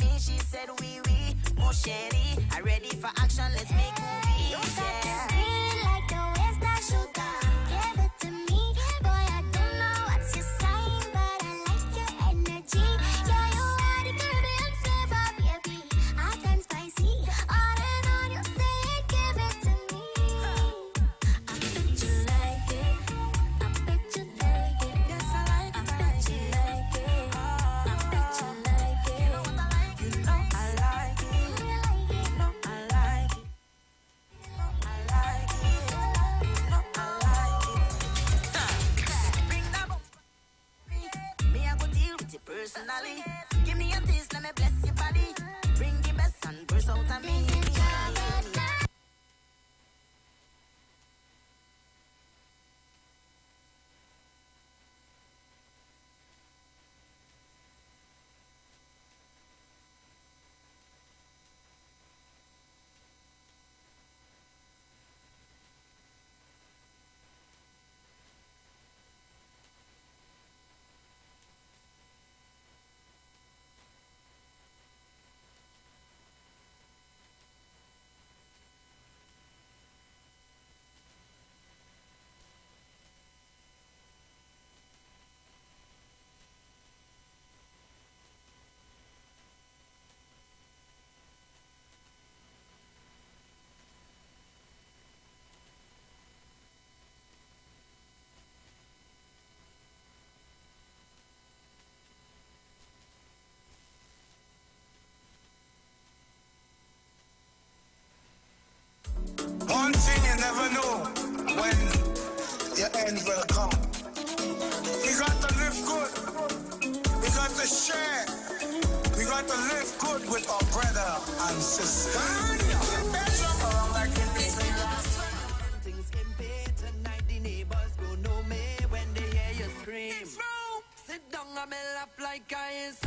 me. She said, oui, oui, mon chéri. I ready for action, let's make movies. You got this beat like the waist that shoot down. Give it to me, boy, I don't know what's your sign, but I like your energy. Yeah, you are the Caribbean flavor, baby. Hot and spicy, on and on, you say it, give it to me. I bet you like it, I bet you like it. Yes, I like it. I bet you like it, I bet you like it. You know what I like? You know I like it. You like it, You know I like it. I like it. You know I like it. Bring that up. Me, I go deal with it personally. Give me a taste, let me bless your body. Bring the best and burst out of me. One thing you never know when your end will come. We got to live good. We got to share. We got to live good with our brother and sister. Things can pay tonight. The neighbors go know me when they hear you scream. Sit down and me laugh like I is.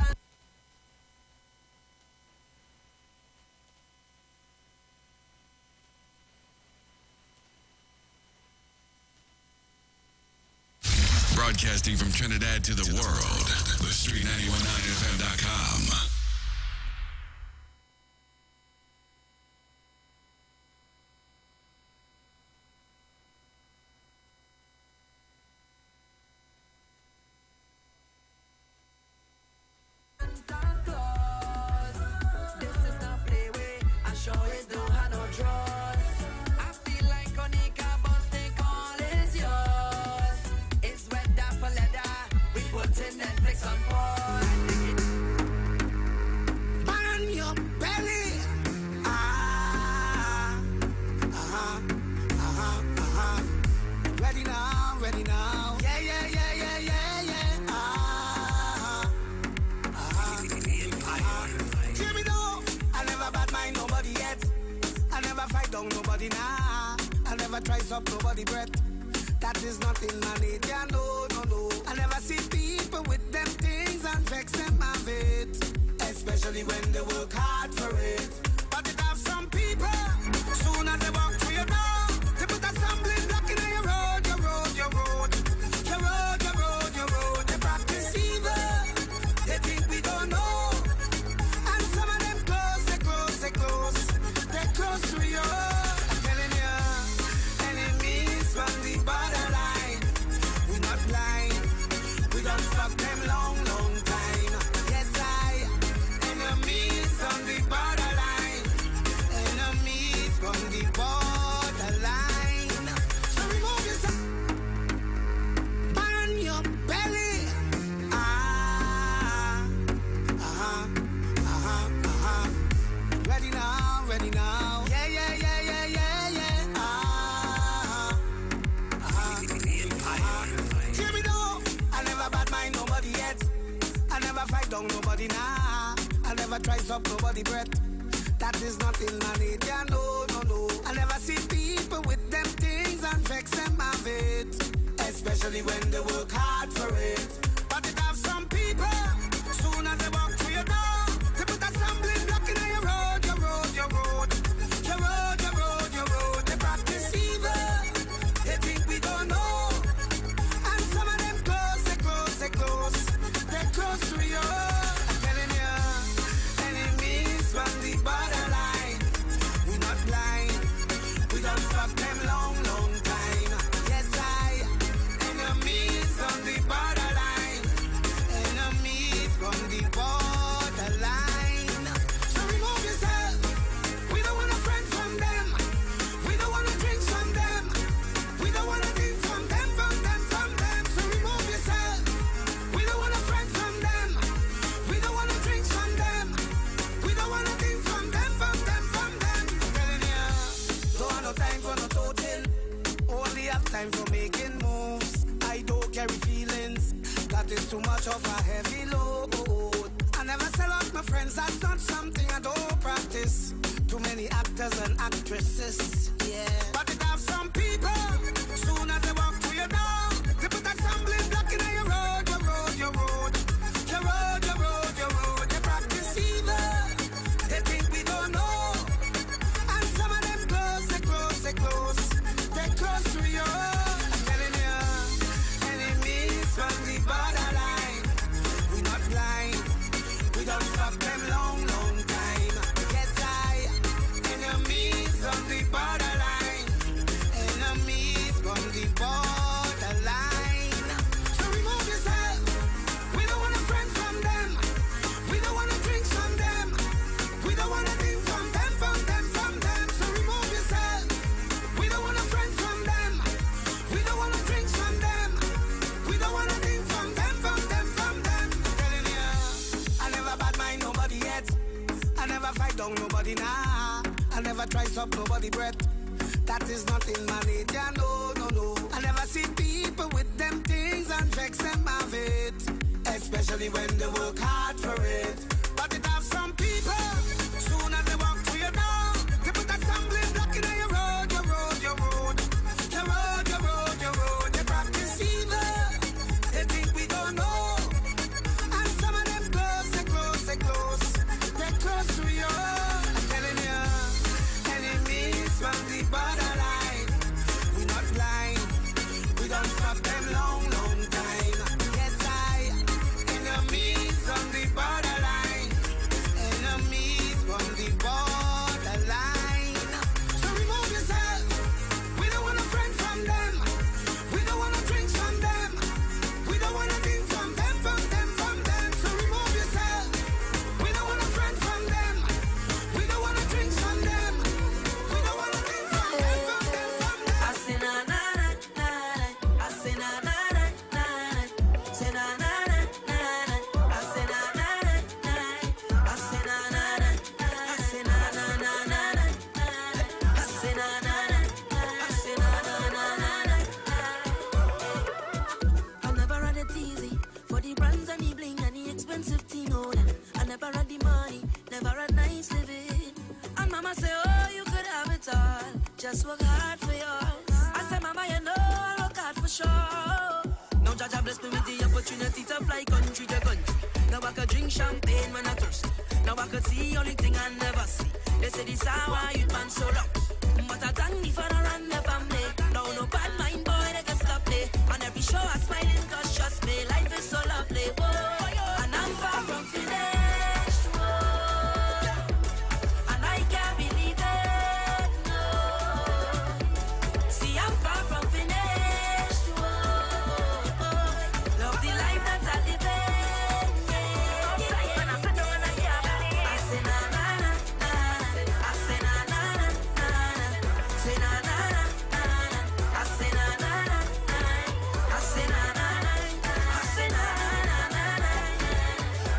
Broadcasting from Trinidad to the world. The Street 919FM.com. This is not play way. I sure it don't have no draws. I feel like Onika Boston call is yours. It's wet that for leather. We put in Netflix on pause. On your belly. Ready now, ready now. Yeah, yeah, yeah, yeah, yeah, yeah. Hear me now. I never bad mind nobody yet. I never fight down nobody now. I never try stop nobody breath. That is nothing I need, yeah, no, no, no. I never see people with them things and vex them of it. Especially when they work hard for it. But it have some people, soon as they walk through your door, they put a stumbling block in your road, your road, your road. Your road, your road, your road. They practice evil, they think we don't know. And some of them close, they close, they close. They close to you. I'm telling you, enemies from the borderline. We're not blind, we don't fuck them long, long time. Yes, enemies from the borderline. Enemies from the borderline. So remove yourself on your belly. Ready now, ready now. Yeah, yeah, yeah, yeah, yeah, yeah. Hear me now. I never bad mind nobody yet. I never fight down nobody now. I never try stop nobody breath. That is nothing I need, yeah, no, no, no. I never see people with them things and vex them of it. Especially when they work hard for it. But it have some people, soon as they walk through your door, they put a stumbling block in your road, your road, your road. Your road, your road, your road. They practice evil, they think we don't know. And some of them close, they close, they close. They close to you. I'm telling you, enemies suffer heavy load. I never sell out my friends, that's not something I don't practice. Too many actors and actresses, yeah. But it have some people, soon as they walk through your door, they put a stumbling block in your road, your road, your road. Your road, your road, your road. They practice evil, they think we don't know. And some of them close, they close, they close. They close to you. I'm telling you, enemies from the borderline. We not blind, we don't stop them long, long time. Yes, enemies from the borderline. Enemies from the borderline. So remove yourself. We don't want a friend from them. We don't want to drink from them. We don't want to drink from them, from them, from them. So remove yourself. We don't want a friend from them. We don't want to drink from them. We don't want to drink from them, from them, from them. I'm telling you, I never bad mind nobody yet. I never fight down nobody now. I never try stop nobody breath. That is not in my nature, no, no, no. I never see people with them things and vex them of it. Especially when they work hard for it. But it have some people, soon as they walk through your door, they put a stumbling block in your road, your road, your road. Your road, your road, your road. They practice evil, they think we don't know. And some of them close, they close, they close. They close to you. I'm telling you, enemies from the borderline. We not blind, we don't stop them long, long time. Yes, enemies from the borderline. Enemies from the borderline. So remove yourself. We don't want a friend from them. We don't want to drink from them. We don't want to drink from them, from them, from them. So remove yourself. We don't want a friend from them. We don't want to drink from them. We don't want to drink from them, from them, from them. I say na na na na na. I say na na na na na. Say na na na na na. I say na na na na. I say na na na. I say na na na na na. I say na na na. I say na na na na na. I never had it easy for the brands and the bling and the expensive thing. Oh, I never had the money, never had nice living. And mama say, oh, you could have it all. Just work hard for yours. I say, mama, you know I'll work hard for sure. Now Jaja bless me with the opportunity to fly country to country. Now I could drink champagne when I thirst. Now I could see only thing I never see. They say this how I youth man so long. But I thank me for the run the family. Now no bad mind boy they can stop me. On every show I smiling cause trust me, life is so lovely. Whoa. And I'm far from finished. Whoa. And I can't believe it. No. See I'm far from finished. Whoa. Love the life that I live in. Yeah. When I sit down and I can't believe. I say na na na na. I say na na na na. Say na na na na. I say na na na na. I say na na na. I say na na na na.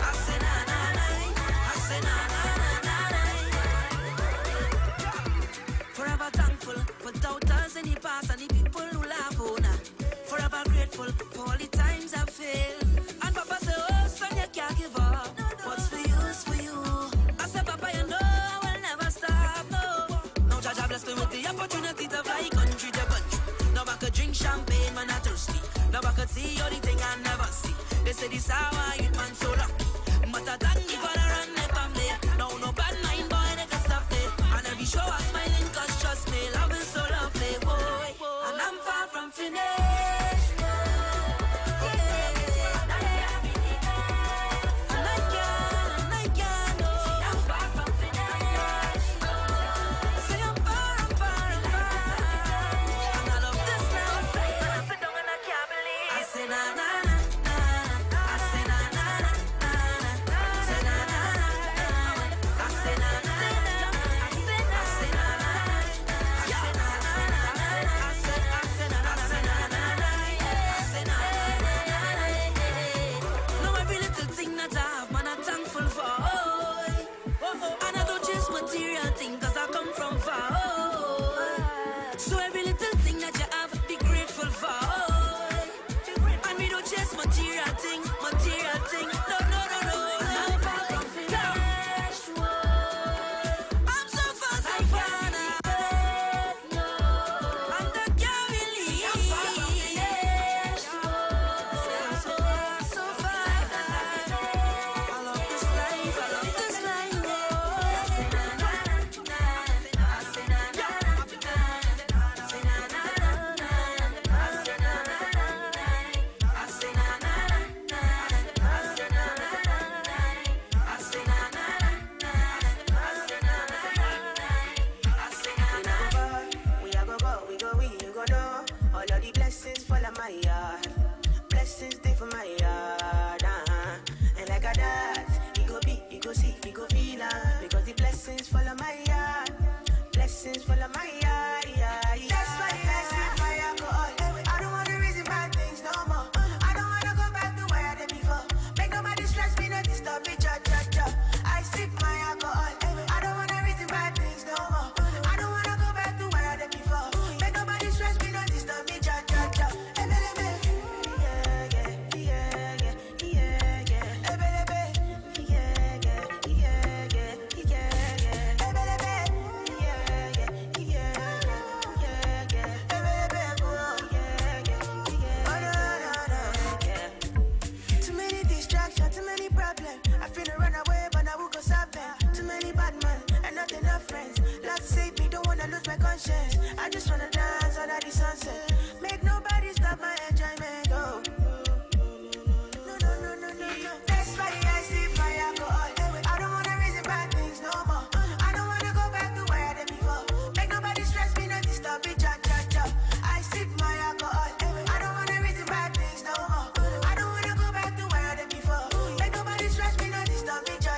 I say na na na. I say na na na na. Forever thankful for doubters in the past and the people who laugh on. Forever grateful for all the times I failed. And Papa say, oh son, you can't give up. What's for you is for you. I said, Papa, you know I will never stop. No. Now Jaja bless me with the opportunity to fly country to country. Now I could drink champagne when I'm thirsty. Now I could see all the thing I never see. They say this how I youth man so lucky. But I thank you for the run the family. Now no bad mind boy they can stop me. And every show I smiling cause trust me, love is so lovely, boy. And I'm far from finished. And I can't, no. I'm far from finished. Say I'm far. And I love this now. I sit down and I can't believe. I say na na na na. I say na na na na. feel because the blessings follow my yard. Blessings follow my yard. That's why I sip my alcohol. I don't wanna reason bad things no more. I don't wanna go back to where I did before. Make nobody stress me, not disturb me, cha. I sip my alcohol. I don't wanna reason bad things no more. I don't wanna go back to where I did before. Make nobody stress me, not disturb me, cha. I just wanna dance under the sunset. Make nobody stop my enjoyment. Oh. No. That's why I sip my alcohol. I don't wanna reason bad things no more. I don't wanna go back to where I did before. Make nobody stress me, not disturb me, cha. I sip my alcohol. I don't wanna reason bad things no more. I don't wanna go back to where I did before. Make nobody stress me, not disturb me, cha.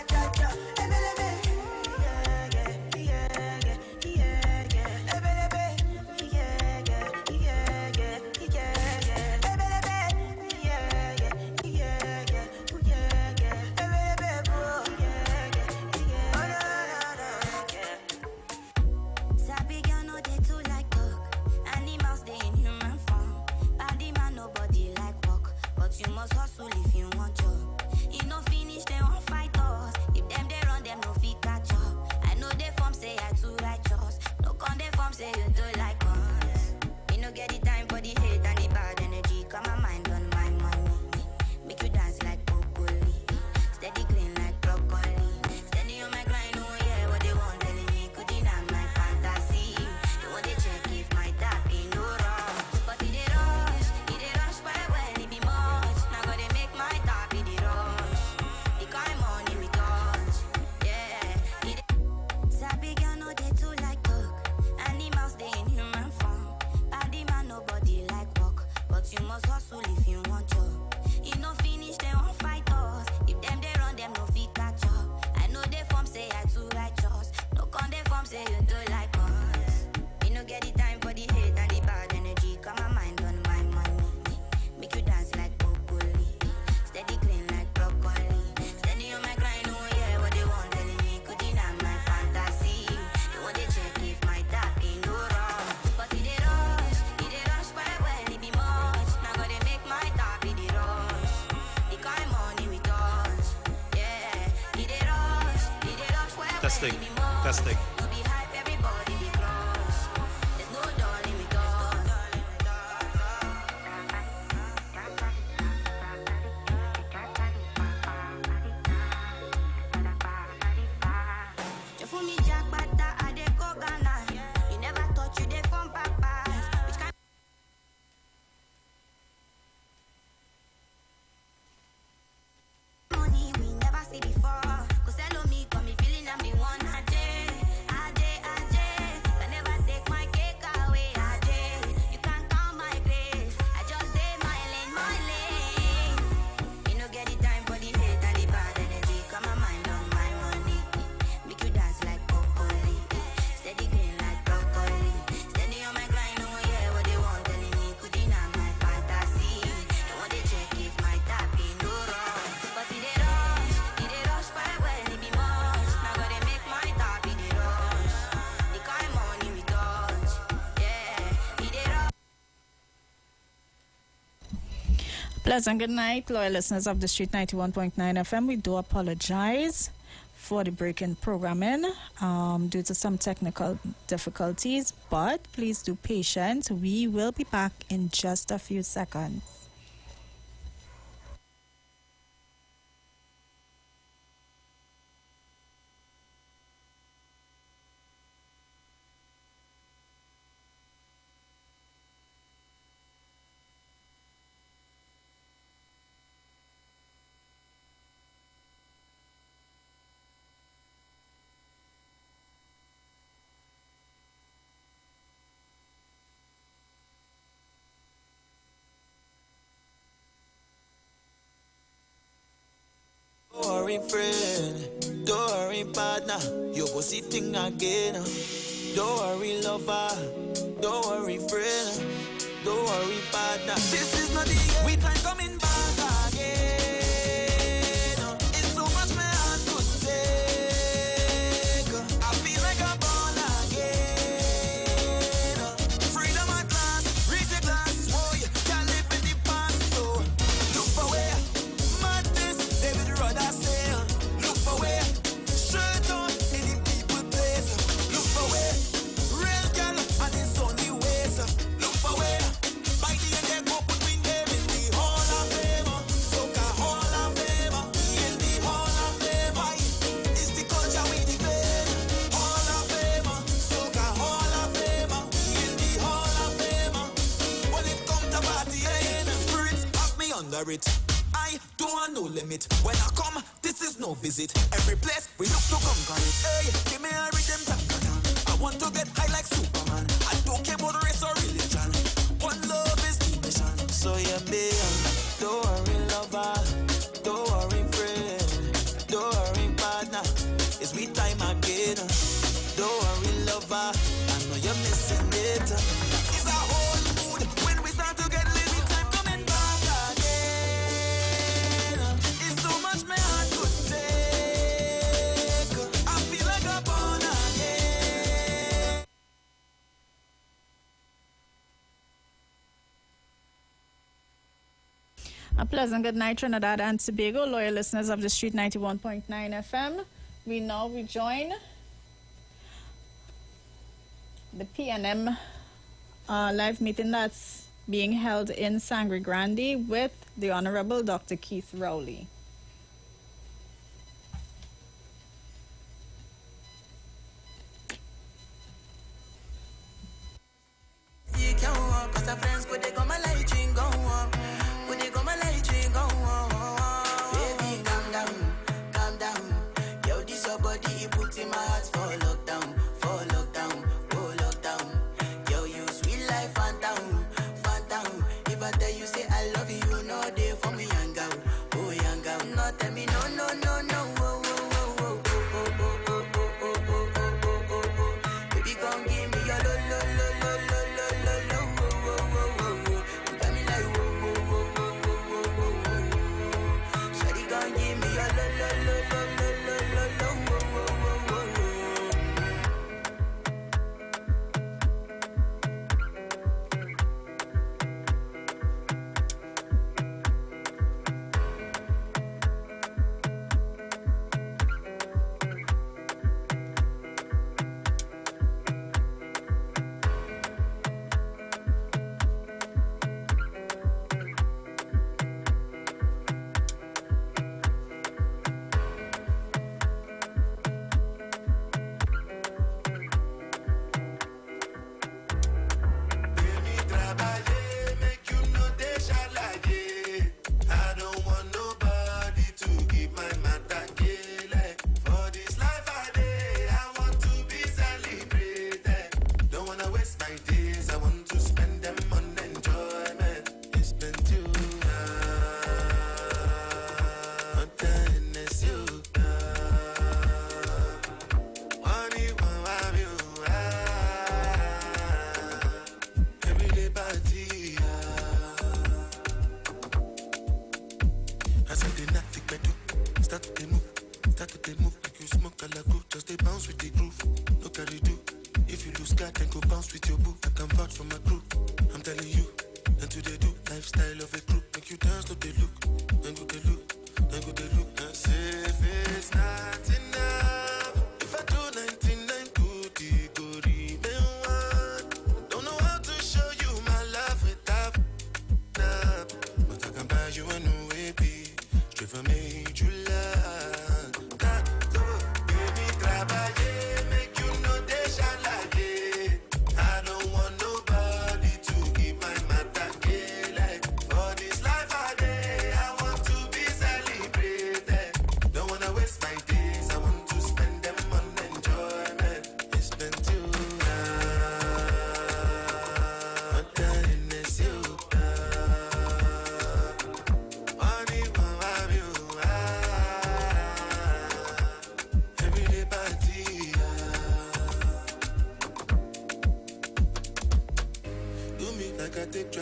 Testing. Pleasant good night, loyal listeners of the Street 91.9 FM. We do apologize for the break in programming due to some technical difficulties, but please do patience. We will be back in just a few seconds. Don't worry, friend, don't worry, bye. partner, you go sitting again. Don't worry, lover. Don't worry, friend. Don't worry, partner. This is not the end. We try coming back again. It's so much my heart could take. I feel like I'm born again. Freedom at last, reach the glass. Oh, you can't live in the past. So look for where madness, David Rudder say. Look for where shirt on in the people place. Look for where real girl and it's only ways. Look for where by the end they go put me name in the Hall of Fame. Soca Hall of Fame. In the Hall of Fame. Why? It's the culture we defend. Hall of Fame. Soca Hall of Fame. In the Hall of Fame. When it comes to party, spirits have me under it. I don't want no limit. When I come, this is no visit. Every place we look to conquer it. Hey, give me a rhythm, ta-ta-ta. I want to get high like Superman. I don't care about race or religion. One love is the mission. So yeah, babe, don't worry, lover. Don't worry, friend. Don't worry, partner. It's we time again. Don't worry, lover. I know you're missing it. It's a whole mood when we start to get lit. Time coming back again. It's so much my heart could take. I feel like I'm born again. A pleasant good night, Trinidad and Tobago, loyal listeners of the Street 91.9 FM. We now rejoin the PNM live meeting that's being held in Sangre Grande with the Honorable Dr. Keith Rowley. You can't walk, cause our friends go, they go my light ring go up. When they go my light ring go up. Baby, calm down, calm down. Yo, this your body, you put in my heart for lockdown, oh lockdown. Yo, you sweet life, phantom, phantom. If I tell you say I love you, you know they for me, young girl, oh young girl. No, tell me no, no, no, no, oh, oh, oh, oh, oh, oh, oh, oh, oh, oh, oh, oh, oh, oh. Baby, come give me your lo, lo, lo, lo, lo, lo, lo, lo, oh, oh, oh, oh, oh. You got me like whoa, whoa, whoa, whoa, whoa, whoa, whoa, whoa. Shawty, come give me your lo, lo, lo, lo, lo, lo, lo, lo, oh, oh, oh, oh, oh.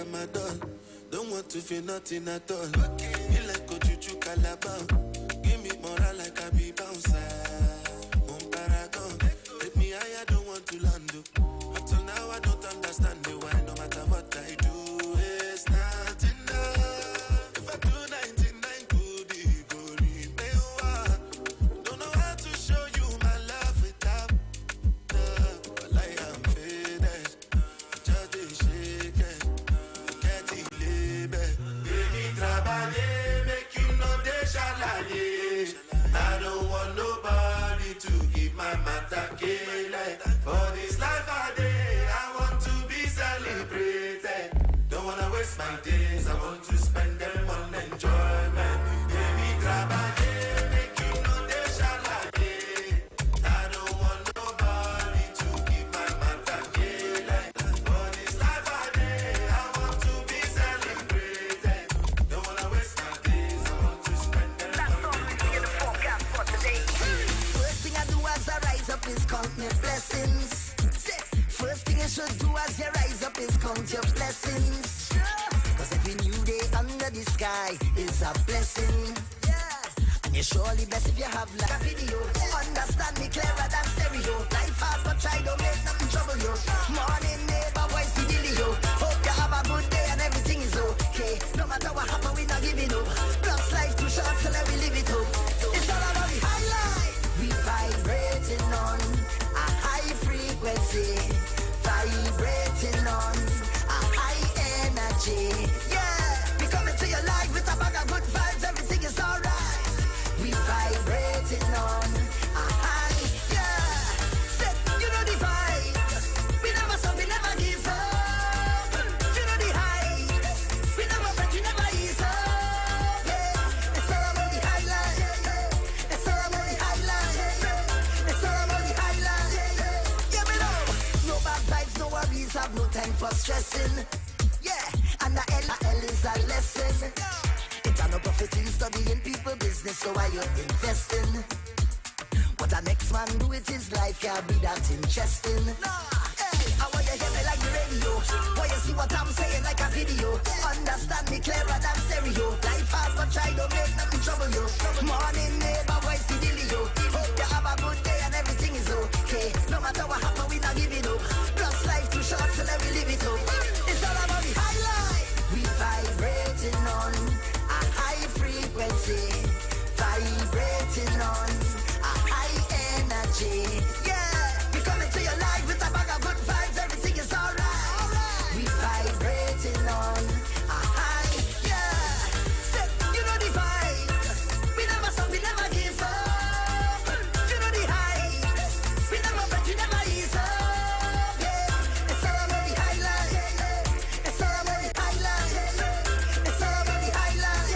tramadol. Don't want to feel nothing at all. Me like Ojuju Calabar. Give me moral like I be bouncer. On paragon. Take me higher, don't want to land. Until now I don't understand the why. No matter what I do, it's not enough. If I do 99 good, it go repay one. Don't know how to show you my love without love. But I am faded. Just be shaken. Get it label. Baby, trabalhei, make you know they shalaye. I don't want nobody to give my matter like. For this life I did, I want to be celebrated. Don't wanna waste my days, I want to spend them on enjoyment. Baby, trabalhei, make you know they shalaye. I don't want nobody to give my matter like. For this life I did, I want to be celebrated. Don't wanna waste my days, I want to spend them on enjoyment. First thing I do as I rise up is count my blessings. First thing I should do as you rise up is count your blessings. Cause every new day under the sky is a blessing. And you're surely best if you have like a video. Understand me clearer than stereo. Life hard but try don't make nothing trouble you. Morning neighbor, voice the dealio. Hope you have a good day and everything is okay. No matter what happen, we not giving up. Plus life too short, so let me live it up. It's all about the highlight. We vibrating on a high frequency. Vibrating on a high energy. Yeah, we coming to your life with a bag of good vibes. Everything is alright. We vibrating on a high. Yeah, set, you know the vibe. We never stop, we never give up. You know the high. We never break, we never ease up. Yeah, it's all about the highlight. It's all about the highlight. It's all about the highlight. Yeah, we know. No bad vibes, no worries, have no time for stressing. Yeah, and the L is a lesson. It's a no profit in studying people business, so why you investing? What a next man do it his life, can't be that interesting. Hey, I want you hear me like the radio. Want you see what I'm saying like a video. Understand me clearer than stereo. Life hard but try don't make nothing trouble you. Morning neighbor, voice the dealio. Hope you have a good day and everything is okay. No matter what happen, we not giving up. Plus life too short, so let me live it up. It's all about the highlight. We vibrating on a high frequency. Vibrating on a high energy. Yeah, we coming to your life with a bag of good vibes. Everything is alright. We vibrating on a high. Yeah, set, you know the vibe. We never stop, we never give up. You know the high. We never break, we never ease up. Yeah, it's all about the highlight. It's all about the highlight. It's all about the highlight.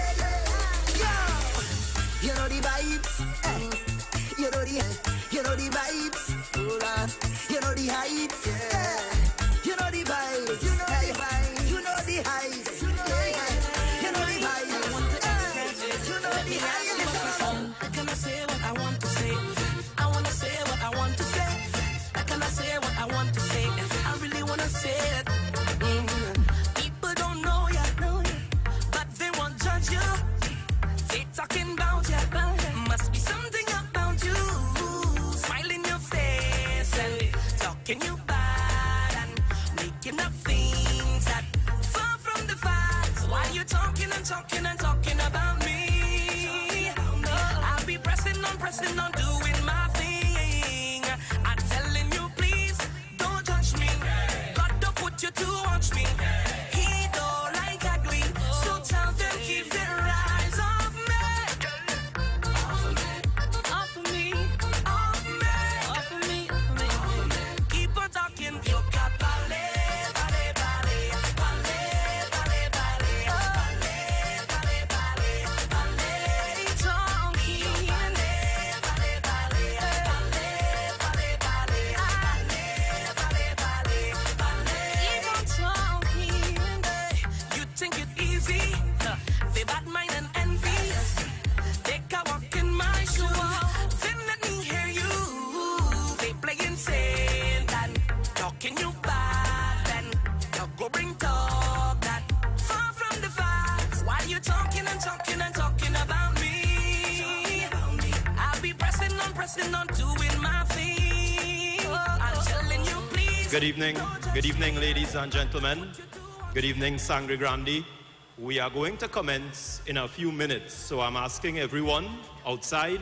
Yeah, you know the vibes. You know the vibes. Hold on. You know the heights. Yeah. You know the vibes. You know the vibes. You know the heights. You know the vibes. You know the heights. How can I say what I want to say? I wanna say what I want to say. How can I say what I want to say? I really wanna say it. People don't know ya, but they won't judge you. They talking about ya. Must be something about you. Smile in your face and talking you bad and making up things that far from the facts. Why you talking and talking and talking about me? I'll be pressing on, doing my thing. I'm telling you, please don't judge me. God don't put you to watch me. He don't like ugly, so tell them keep their eyes off me. Off of me, off me, off of me, off of me. Keep on talking, you got ballet, ballet, ballet, ballet, ballet, ballet, ballet, ballet, ballet, ballet, talking, ballet, ballet, ballet, ballet, ballet, ballet, ballet, ballet, ballet. Keep on talking. You think it easy? They bad mind and envy. Take a walk in my shoes, then let me hear you. They playing saint and talking you bad, and you go bring talk that pressing on, doing my thing. I'm telling you, please. Good evening, ladies and gentlemen. Good evening, Sangre Grande. We are going to commence in a few minutes, so I'm asking everyone outside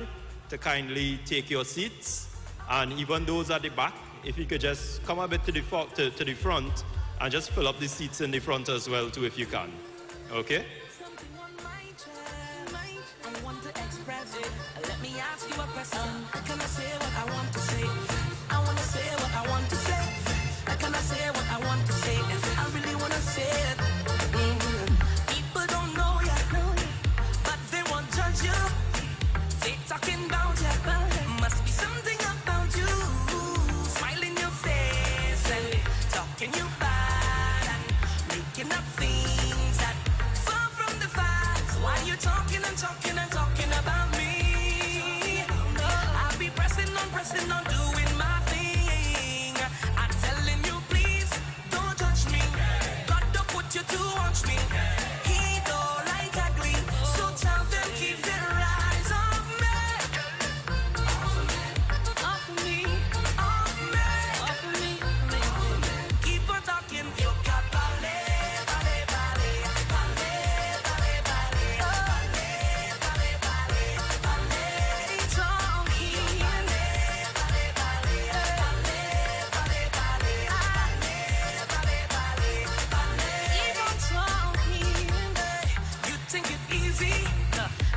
to kindly take your seats, and even those at the back, if you could just come a bit to the front and just fill up the seats in the front as well too, if you can. Okay? Something on my chest. I want to express it. Let me ask you a question. Can I say what I want to say? I want to say what I want to say. Can I say what I want to say? I really want to say it. People don't know ya, but they won't judge you. They talking about ya. Must be something about you. Smile in your face and talking you bad and making up things that far from the facts. Why you talking and talking and talking about me? I'll be pressing on, doing my thing. I'm telling you, please don't judge me. God don't put you to watch me. He don't like ugly, so tell them keep their eyes off me. Off me, off me, off me. Keep on talking. You got ballet, ballet, ballet, ballet, ballet, ballet, ballet, ballet, ballet, ballet. Talking. Ballet, ballet, ballet, ballet, ballet, ballet, ballet, ballet, ballet. Keep on talking. You think it easy?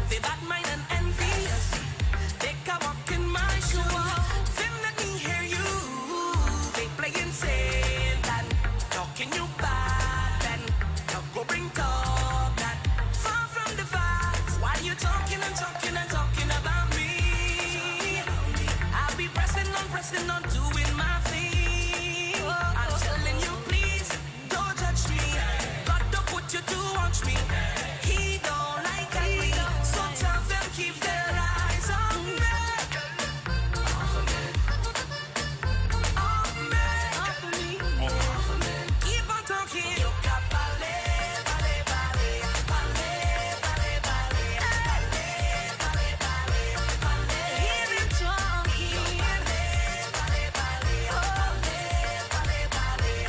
They bad mind and envy. Take a walk in my shoes. Then let me hear you. They playing safe and talking you bad and now go bring talk that far from the facts. Why you talking and talking and talking about me? I'll be pressing on, doing my thing. I'm telling you, please don't judge me. God don't put you to watch me. He don't like ugly, so tell them keep their eyes on me. Keep on talking. You got ballet, ballet, ballet, ballet, ballet, ballet, ballet, ballet, ballet, ballet. Hear him talking. Ballet, ballet, ballet, ballet, ballet, ballet,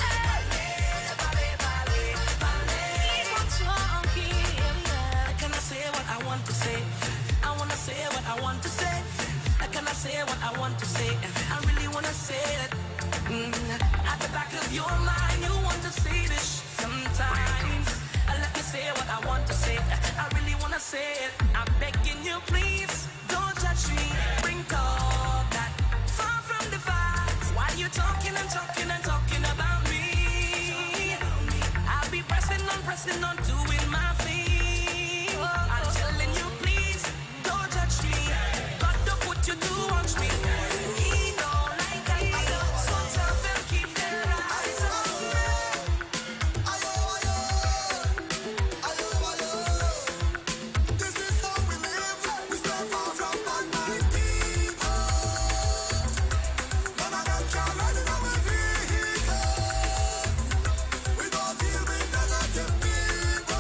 ballet, ballet, ballet. Keep on talking. Can I say what I want to say? I want to say what I want to say. Can I say what I want to say? I really want to say it. At the back of your mind, you want to say this sometimes. Let me say what I want to say. I really want to say it. I'm begging you, please don't judge me. Bring talk that far from the facts. Why you talking and talking and talking about me? I'll be pressing on, doing my thing. I'm telling you, please don't judge me. God don't put you to watch me. He don't like ugly, so tell them keep their eyes on me. This is how we live. We stay far from bad mind people. None of them can ride in our vehicle. We don't deal with negative people.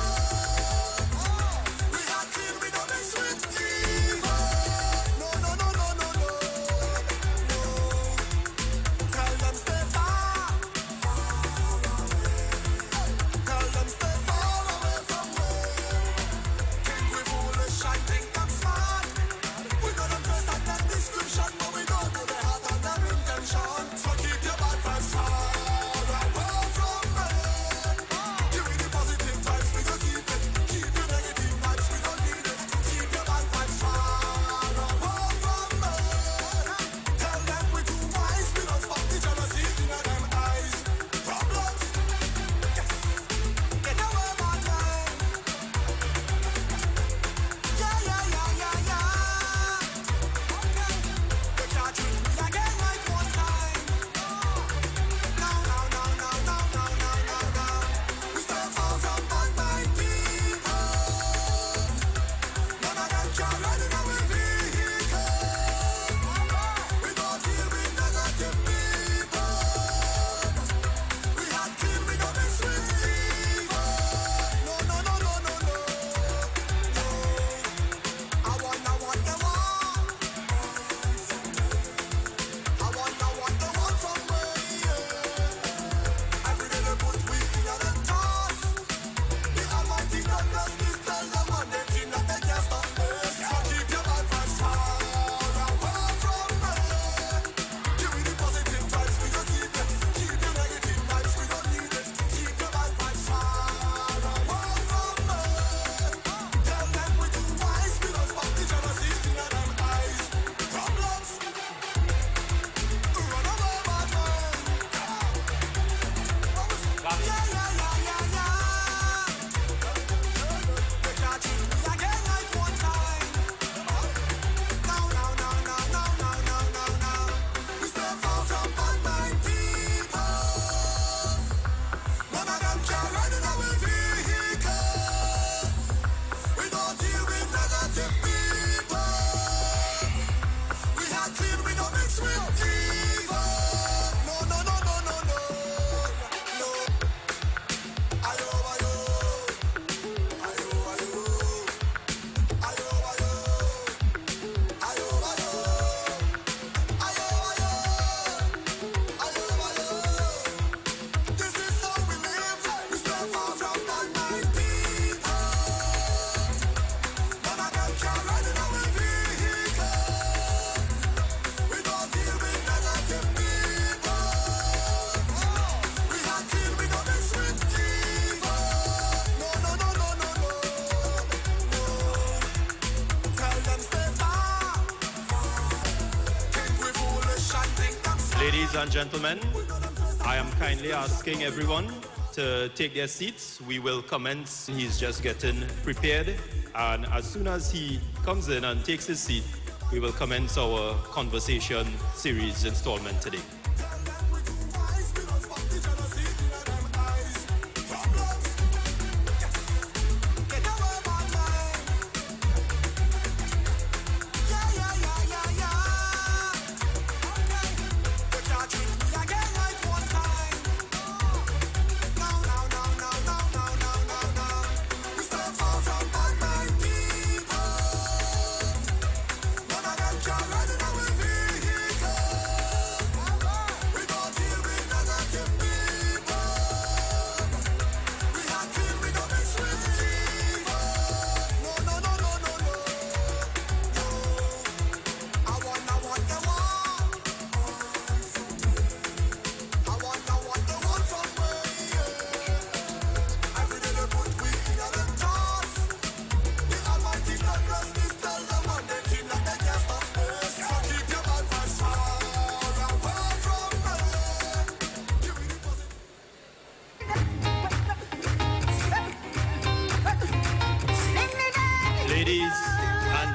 Ladies and gentlemen, I am kindly asking everyone to take their seats. We will commence. He's just getting prepared. And as soon as he comes in and takes his seat, we will commence our conversation series installment today.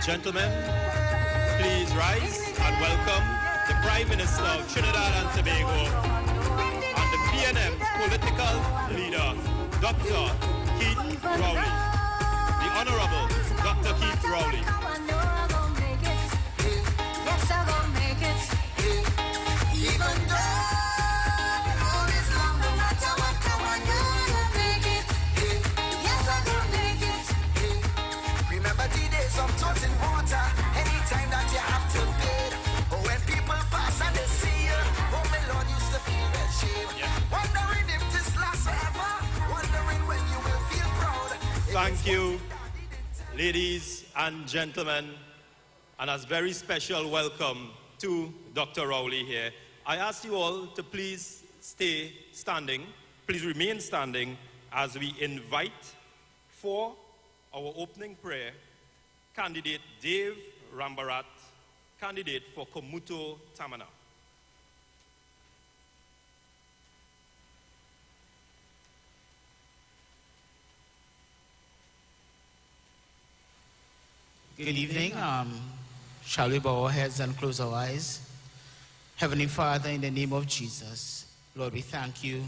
Gentlemen, please rise and welcome the Prime Minister of Trinidad and Tobago and the PNM's political leader, Dr. Keith Rowley. The Honorable Dr. Keith Rowley. Anytime that you have to bid, or when people pass and they see you, oh my Lord, used to feel that shame. Wondering if this lasts forever, wondering when you will feel proud. Thank you, ladies and gentlemen, and a very special welcome to Dr. Rowley here. I ask you all to please stay standing, please remain standing as we invite for our opening prayer candidate Dave Rambarat, candidate for Komuto Tamana. Good evening. Shall we bow our heads and close our eyes? Heavenly Father, in the name of Jesus, Lord, we thank you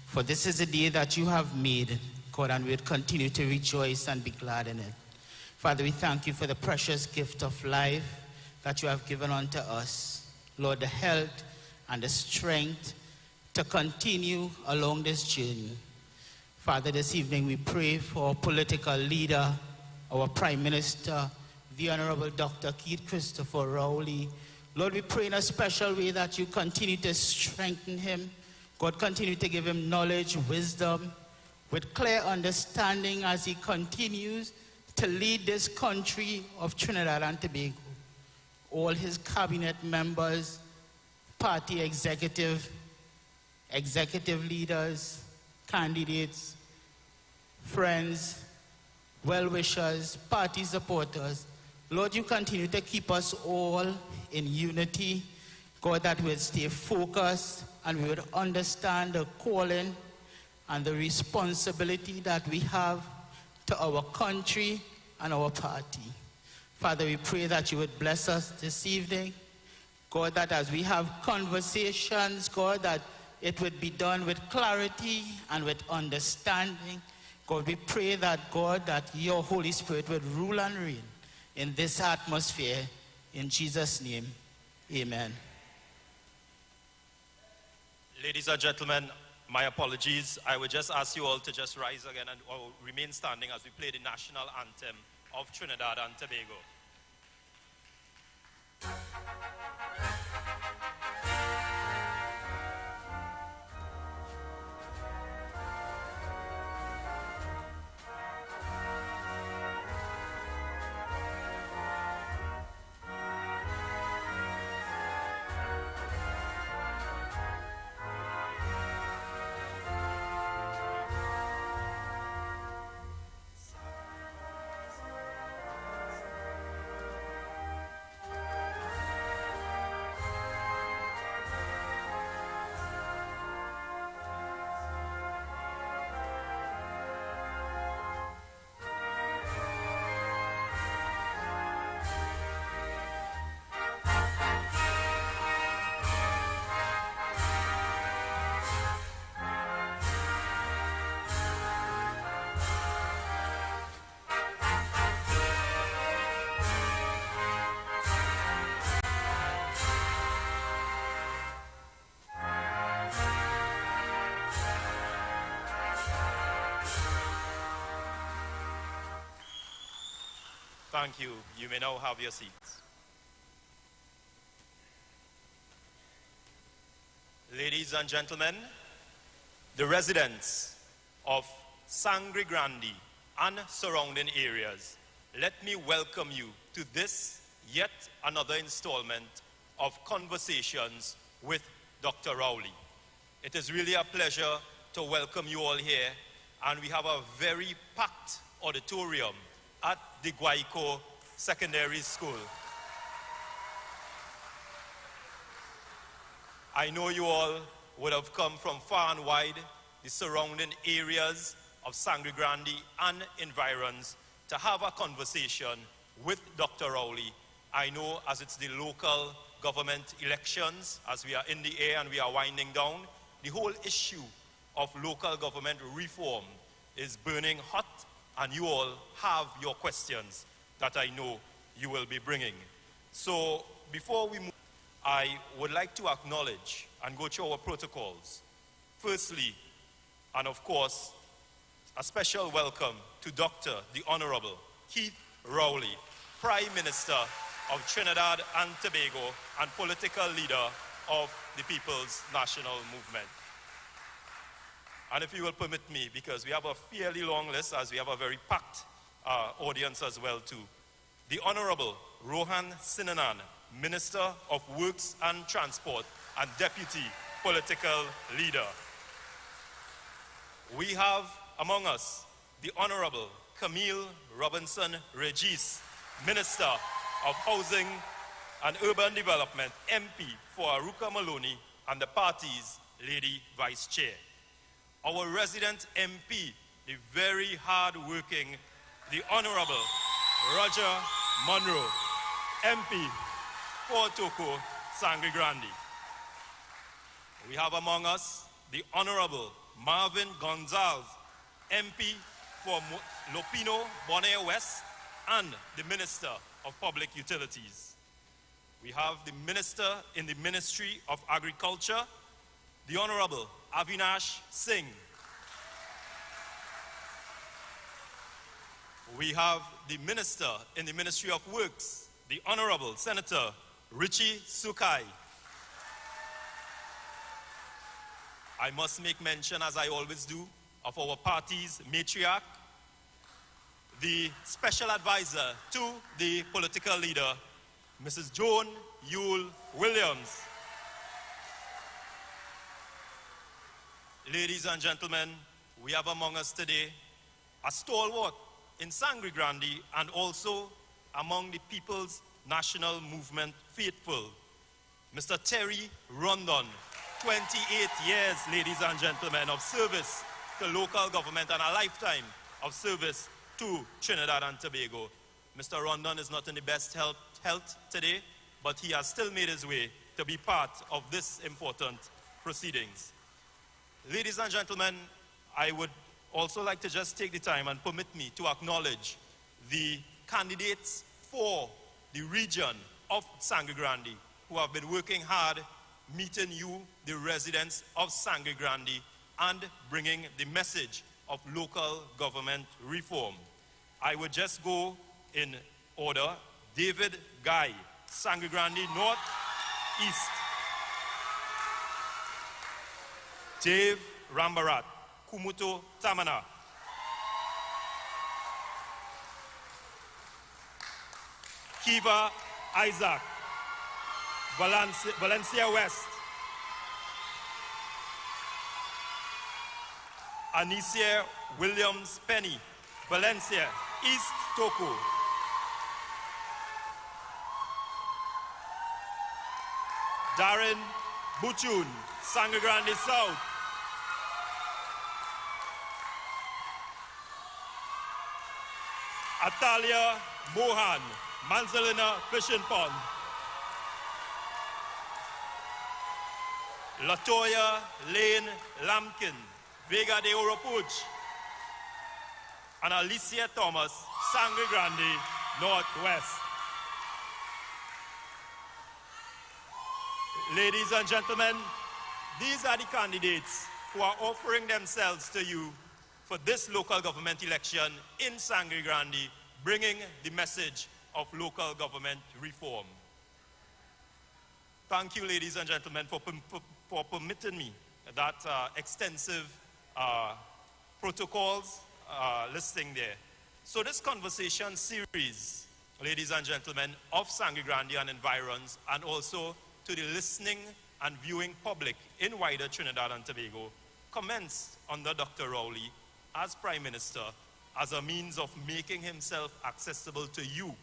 for this is a day that you have made, God, and we'll continue to rejoice and be glad in it. Father, we thank you for the precious gift of life that you have given unto us. Lord, the health and the strength to continue along this journey. Father, this evening we pray for our political leader, our Prime Minister, the Honorable Dr. Keith Christopher Rowley. Lord, we pray in a special way that you continue to strengthen him. God, continue to give him knowledge, wisdom, with clear understanding as he continues to lead this country of Trinidad and Tobago. All his cabinet members, party executive leaders, candidates, friends, well-wishers, party supporters. Lord, you continue to keep us all in unity. God, that we'll stay focused and we would understand the calling and the responsibility that we have to our country and our party. Father, we pray that you would bless us this evening. God, that as we have conversations, God, that it would be done with clarity and with understanding. God, we pray that, God, that your Holy Spirit would rule and reign in this atmosphere. In Jesus' name, amen. Ladies and gentlemen, my apologies. I would just ask you all to just rise again and or remain standing as we play the national anthem of Trinidad and Tobago. Thank you. You may now have your seats. Ladies and gentlemen, the residents of Sangre Grande and surrounding areas, let me welcome you to this yet another installment of Conversations with Dr. Rowley. It is really a pleasure to welcome you all here, and we have a very packed auditorium at the Guayco Secondary School. I know you all would have come from far and wide, the surrounding areas of Sangre Grande and environs, to have a conversation with Dr. Rowley. I know as it's the local government elections, as we are in the air and we are winding down, the whole issue of local government reform is burning hot, and you all have your questions that I know you will be bringing. So before we move, I would like to acknowledge and go through our protocols. Firstly, and of course, a special welcome to Dr. the Honorable Keith Rowley, Prime Minister of Trinidad and Tobago and political leader of the People's National Movement. And if you will permit me, because we have a fairly long list, as we have a very packed audience as well too, the Honorable Rohan Sinanan, Minister of Works and Transport and Deputy Political Leader. We have among us the Honorable Camille Robinson Regis, Minister of Housing and Urban Development, MP for Aruka Maloney and the party's Lady Vice Chair. Our resident MP, the very hard-working, the Honorable Roger Monroe, MP for Toko, Sangre Grande. We have among us the Honorable Marvin Gonzalez, MP for Lopino, Bonaire West, and the Minister of Public Utilities. We have the Minister in the Ministry of Agriculture, the Honorable Avinash Singh. We have the Minister in the Ministry of Works, the Honorable Senator Richie Sukai. I must make mention, as I always do, of our party's matriarch, the special advisor to the political leader, Mrs. Joan Yule Williams. Ladies and gentlemen, we have among us today a stalwart in Sangre Grande and also among the People's National Movement faithful, Mr. Terry Rondon, 28 years, ladies and gentlemen, of service to local government and a lifetime of service to Trinidad and Tobago. Mr. Rondon is not in the best health today, but he has still made his way to be part of this important proceedings. Ladies and gentlemen, I would also like to just take the time and permit me to acknowledge the candidates for the region of Sangre Grande who have been working hard meeting you, the residents of Sangre Grande, and bringing the message of local government reform. I would just go in order. David Guy, Sangre Grande North East. Dave Rambarat, Kumuto Tamana. Kiva Isaac, Valencia West. Anicia Williams Penny, Valencia East Toko. Darren Buchun, Sangre Grande South. Atalia Mohan, Manzalina Fishing Pond. Latoya Lane Lampkin, Vega de Oropuch. And Alicia Thomas, Sangre Grande Northwest. Ladies and gentlemen, these are the candidates who are offering themselves to you for this local government election in Sangre Grande bringing the message of local government reform. Thank you, ladies and gentlemen, for permitting me that extensive protocols listing there. So this conversation series, ladies and gentlemen, of Sangre Grande and environs, and also to the listening and viewing public in wider Trinidad and Tobago, commenced under Dr. Rowley as Prime Minister as a means of making himself accessible to you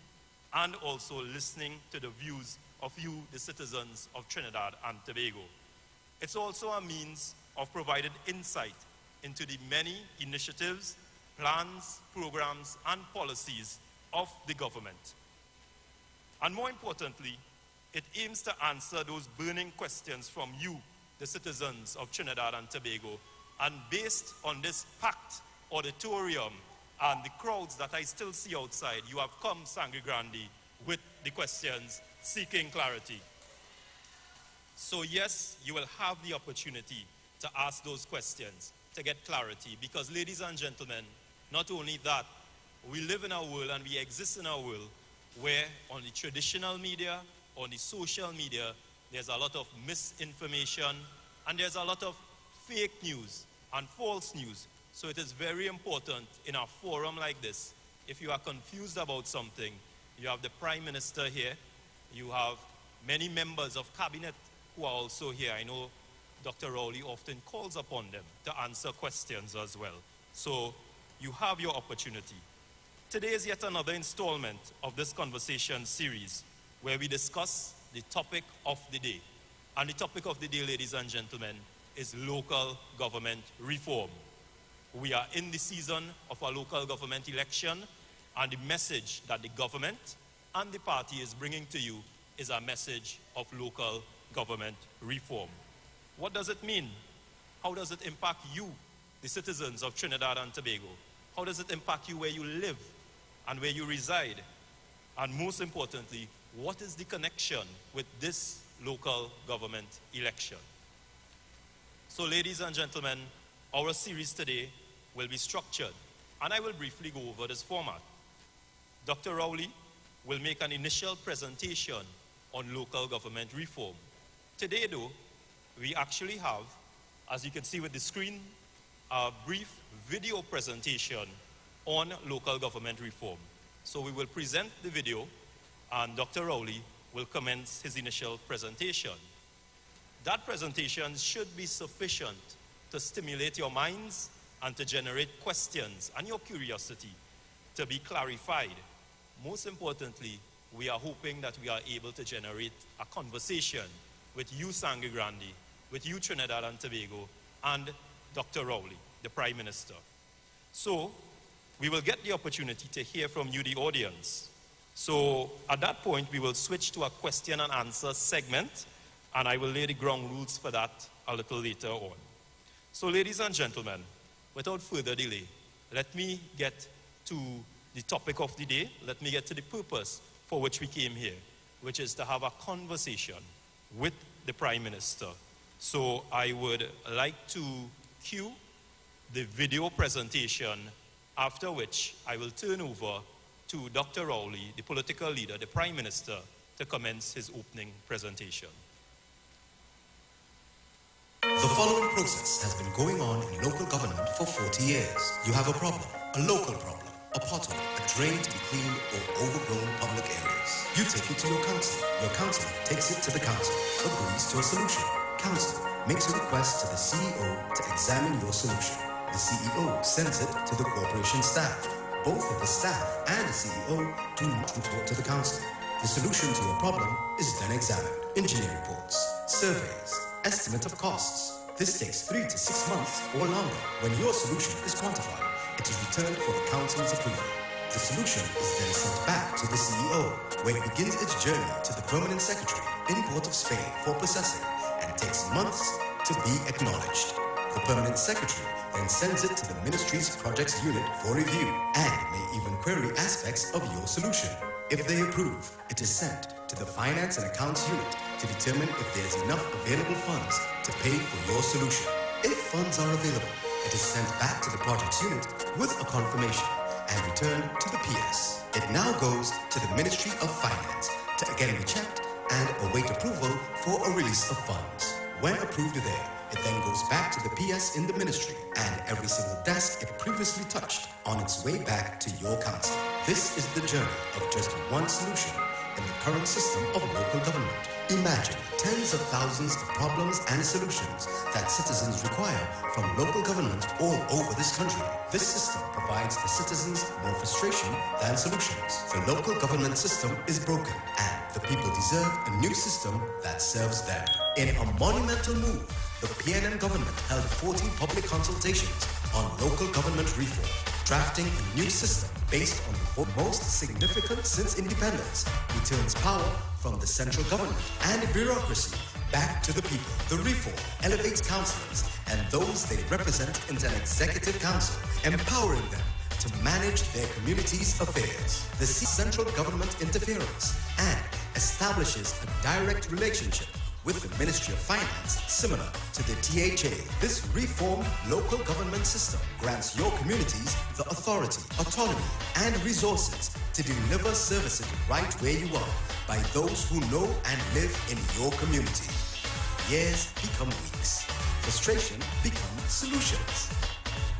and also listening to the views of you, the citizens of Trinidad and Tobago. It's also a means of providing insight into the many initiatives, plans, programs, and policies of the government. And more importantly, it aims to answer those burning questions from you, the citizens of Trinidad and Tobago. And based on this packed auditorium and the crowds that I still see outside, you have come, Sangre Grande, with the questions seeking clarity. So yes, you will have the opportunity to ask those questions, to get clarity, because ladies and gentlemen, not only that, we live in a world and we exist in a world where on the traditional media, on the social media, there's a lot of misinformation and there's a lot of fake news and false news. So it is very important in a forum like this, if you are confused about something, you have the Prime Minister here, you have many members of cabinet who are also here. I know Dr. Rowley often calls upon them to answer questions as well. So you have your opportunity. Today is yet another installment of this conversation series where we discuss the topic of the day. And the topic of the day, ladies and gentlemen, is local government reform. We are in the season of a local government election, and the message that the government and the party is bringing to you is a message of local government reform. What does it mean? How does it impact you, the citizens of Trinidad and Tobago? How does it impact you where you live and where you reside? And most importantly, what is the connection with this local government election? So ladies and gentlemen, our series today will be structured, and I will briefly go over this format. Dr. Rowley will make an initial presentation on local government reform. Today though, we actually have, as you can see with the screen, a brief video presentation on local government reform. So we will present the video and Dr. Rowley will commence his initial presentation. That presentation should be sufficient to stimulate your minds and to generate questions and your curiosity to be clarified. Most importantly, we are hoping that we are able to generate a conversation with you, Sangre Grande, with you, Trinidad and Tobago, and Dr. Rowley, the Prime Minister. So, we will get the opportunity to hear from you, the audience. So, at that point, we will switch to a question and answer segment, and I will lay the ground rules for that a little later on. So, ladies and gentlemen, without further delay, let me get to the topic of the day. Let me get to the purpose for which we came here, which is to have a conversation with the Prime Minister. So I would like to cue the video presentation, after which I will turn over to Dr. Rowley, the political leader, the Prime Minister, to commence his opening presentation. The following process has been going on in local government for 40 years. You have a problem, a local problem, a pothole, a drain to be cleaned, or overgrown public areas. You take it to your council takes it to the council, agrees to a solution. Council makes a request to the CEO to examine your solution. The CEO sends it to the corporation staff. Both of the staff and the CEO do not report to the council. The solution to your problem is then examined. Engineering reports, surveys, estimate of costs. This takes 3 to 6 months or longer. When your solution is quantified, it is returned for the council's approval. The solution is then sent back to the CEO, where it begins its journey to the permanent secretary in Port of Spain for processing, and it takes months to be acknowledged. The permanent secretary then sends it to the ministry's projects unit for review, and may even query aspects of your solution. If they approve, it is sent to the finance and accounts unit to determine if there's enough available funds to pay for your solution. If funds are available, it is sent back to the projects unit with a confirmation and returned to the PS. It now goes to the Ministry of Finance to again be checked and await approval for a release of funds. When approved there, it then goes back to the PS in the ministry and every single desk it previously touched on its way back to your council. This is the journey of just one solution in the current system of local government. Imagine tens of thousands of problems and solutions that citizens require from local government all over this country. This system provides the citizens more frustration than solutions. The local government system is broken and the people deserve a new system that serves them. In a monumental move, the PNM government held 14 public consultations on local government reform, drafting a new system based on the most significant since independence, returns power from the central government and bureaucracy back to the people. The reform elevates councillors and those they represent into an executive council, empowering them to manage their community's affairs. The central government interference and establishes a direct relationship with the Ministry of Finance, similar to the THA. This reformed local government system grants your communities the authority, autonomy, and resources to deliver services right where you are by those who know and live in your community. Years become weeks. Frustration becomes solutions.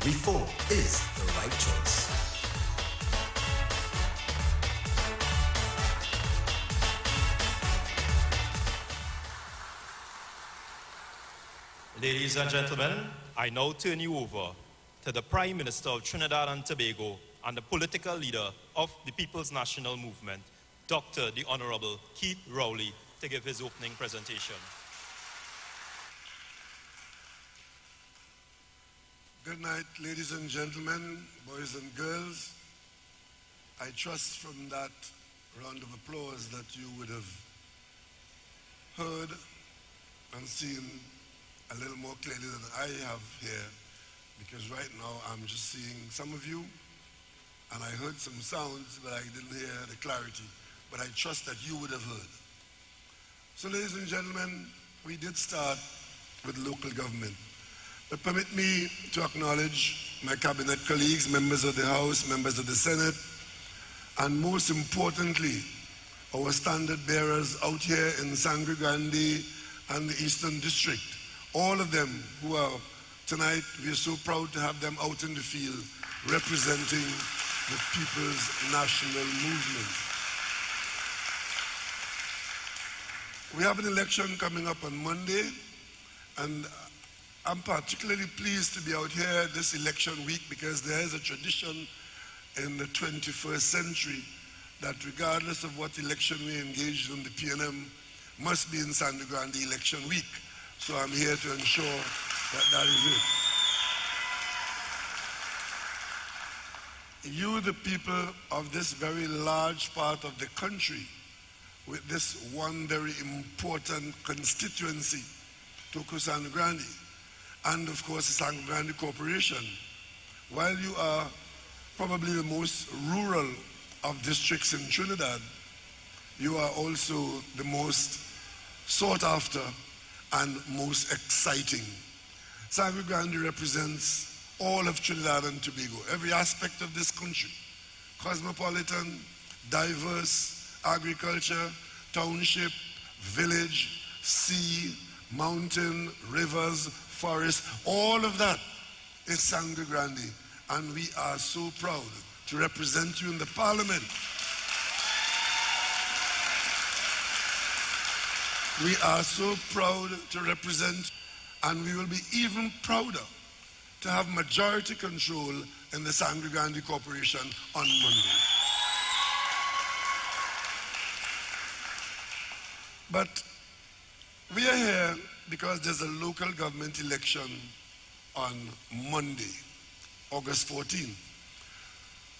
Reform is the right choice. Ladies and gentlemen, I now turn you over to the Prime Minister of Trinidad and Tobago and the political leader of the People's National Movement, Dr. the Honorable Keith Rowley, to give his opening presentation. Good night, ladies and gentlemen, boys and girls. I trust from that round of applause that you would have heard and seen a little more clearly than I have here, because right now I'm just seeing some of you, and I heard some sounds, but I didn't hear the clarity. But I trust that you would have heard. So, ladies and gentlemen, we did start with local government. But permit me to acknowledge my cabinet colleagues, members of the House, members of the Senate, and most importantly, our standard bearers out here in Sangre Grande and the Eastern District. All of them who are tonight, we are so proud to have them out in the field representing the People's National Movement. We have an election coming up on Monday, and I'm particularly pleased to be out here this election week because there is a tradition in the 21st century that regardless of what election we engage in, the PNM must be in Sangre Grande election week. So I'm here to ensure that that is it. You, the people of this very large part of the country, with this one very important constituency, Toko Sangre Grande, and of course the Sangre Grande Corporation, while you are probably the most rural of districts in Trinidad, you are also the most sought after and most exciting. Sangre Grande represents all of Trinidad and Tobago, every aspect of this country. Cosmopolitan, diverse, agriculture, township, village, sea, mountain, rivers, forest, all of that is Sangre Grande. And we are so proud to represent you in the Parliament. We are so proud to represent, and we will be even prouder to have majority control in the Sangre Grande Corporation on Monday. But we are here because there's a local government election on Monday, August 14.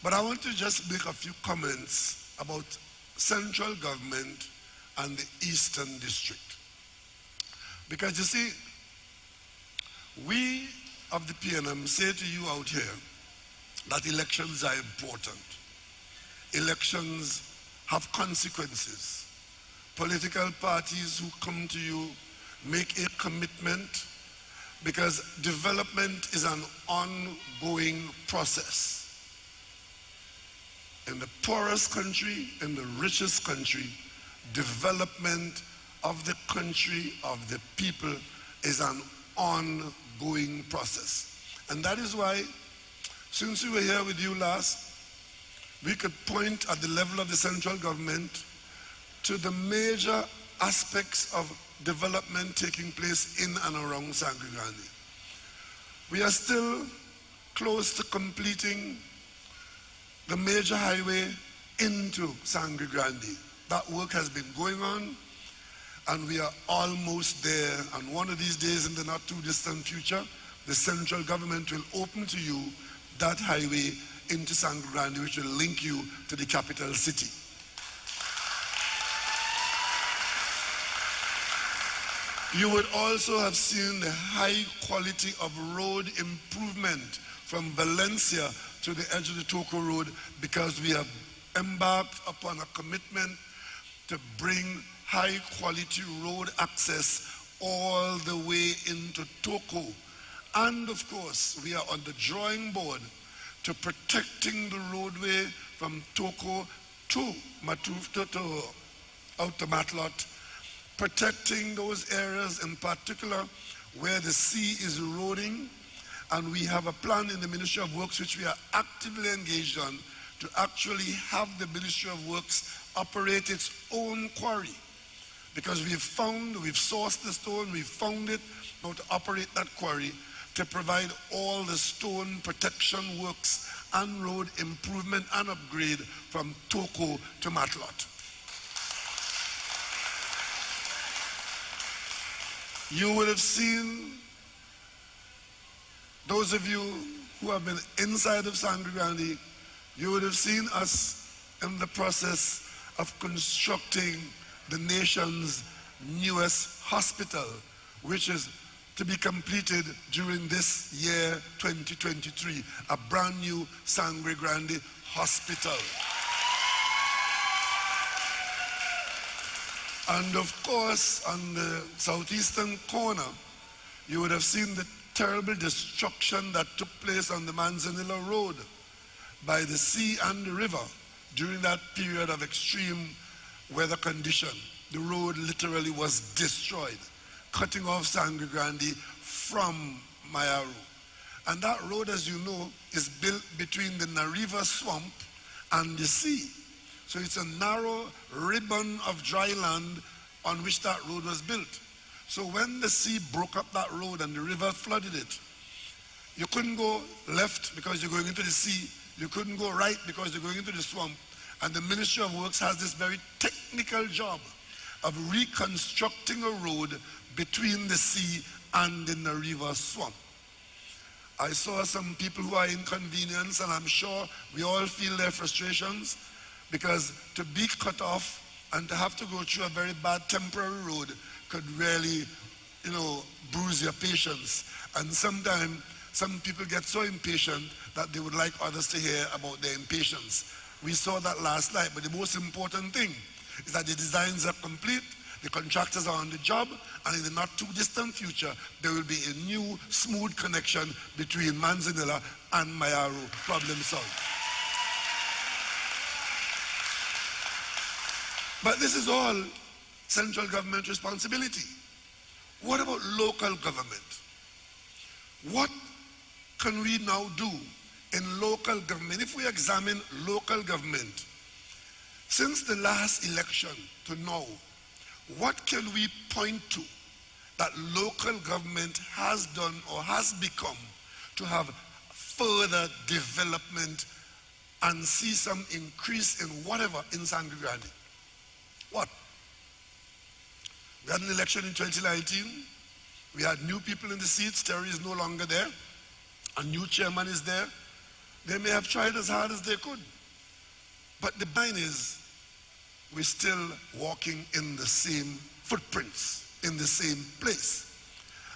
But I want to just make a few comments about central government and the Eastern District. Because you see, we of the PNM say to you out here that elections are important. Elections have consequences. Political parties who come to you make a commitment because development is an ongoing process. in the poorest country, in the richest country, development of the country, of the people, is an ongoing process. And that is why, since we were here with you last, we could point at the level of the central government to the major aspects of development taking place in and around Sangre Grande. We are still close to completing the major highway into Sangre Grande. That work has been going on, and we are almost there. And one of these days, in the not too distant future, the central government will open to you that highway into Sangre Grande, which will link you to the capital city. You would also have seen the high quality of road improvement from Valencia to the edge of the Toco Road, because we have embarked upon a commitment to bring high quality road access all the way into Toco. And of course, we are on the drawing board to protecting the roadway from Toco to Matufta to out to Matlot, protecting those areas in particular where the sea is eroding. And we have a plan in the Ministry of Works, which we are actively engaged on, to actually have the Ministry of Works operate its own quarry. Because we've sourced the stone, we've found it, how to operate that quarry to provide all the stone protection works and road improvement and upgrade from Toco to Matlot. You will have seen, those of you who have been inside of Sangre Grande, you would have seen us in the process of constructing the nation's newest hospital, which is to be completed during this year, 2023, a brand new Sangre Grande hospital. And of course, on the southeastern corner, you would have seen the terrible destruction that took place on the Manzanilla Road by the sea and the river during that period of extreme weather condition. The road literally was destroyed, cutting off Sangre Grande from Mayaru. And that road, as you know, is built between the Nariva swamp and the sea. So it's a narrow ribbon of dry land on which that road was built. So when the sea broke up that road and the river flooded it, you couldn't go left because you're going into the sea. You couldn't go right because you're going into the swamp. And the Ministry of Works has this very technical job of reconstructing a road between the sea and the Nariva swamp. I saw some people who are inconvenienced, and I'm sure we all feel their frustrations, because to be cut off and to have to go through a very bad temporary road could really, bruise your patience. And sometimes some people get so impatient that they would like others to hear about their impatience. We saw that last night, but the most important thing is that the designs are complete, the contractors are on the job, and in the not too distant future, there will be a new smooth connection between Manzanilla and Mayaru. Problem solved. But this is all central government responsibility. What about local government? What can we now do in local government? If we examine local government, since the last election to now, what can we point to that local government has done or has become to have further development and see some increase in whatever in Sangre Grande? What? We had an election in 2019. We had new people in the seats. Terry is no longer there. A new chairman is there. They may have tried as hard as they could. But the point is, we're still walking in the same footprints, in the same place.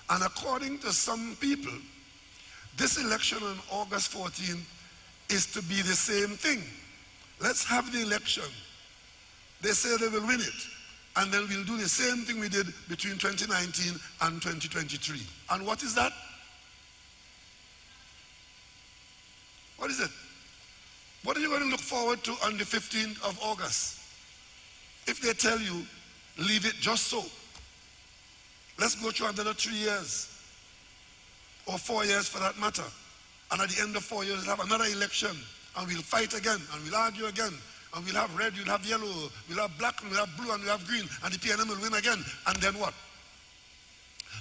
And according to some people, this election on August 14th is to be the same thing. Let's have the election. They say they will win it. And then we'll do the same thing we did between 2019 and 2023. And what is that? What is it? What are you going to look forward to on the 15th of August? If they tell you, leave it just so. Let's go through another 3 years, or 4 years for that matter. And at the end of 4 years, we'll have another election, and we'll fight again, and we'll argue again, and we'll have red, we'll have yellow, we'll have black, and we'll have blue, and we'll have green, and the PNM will win again. And then what?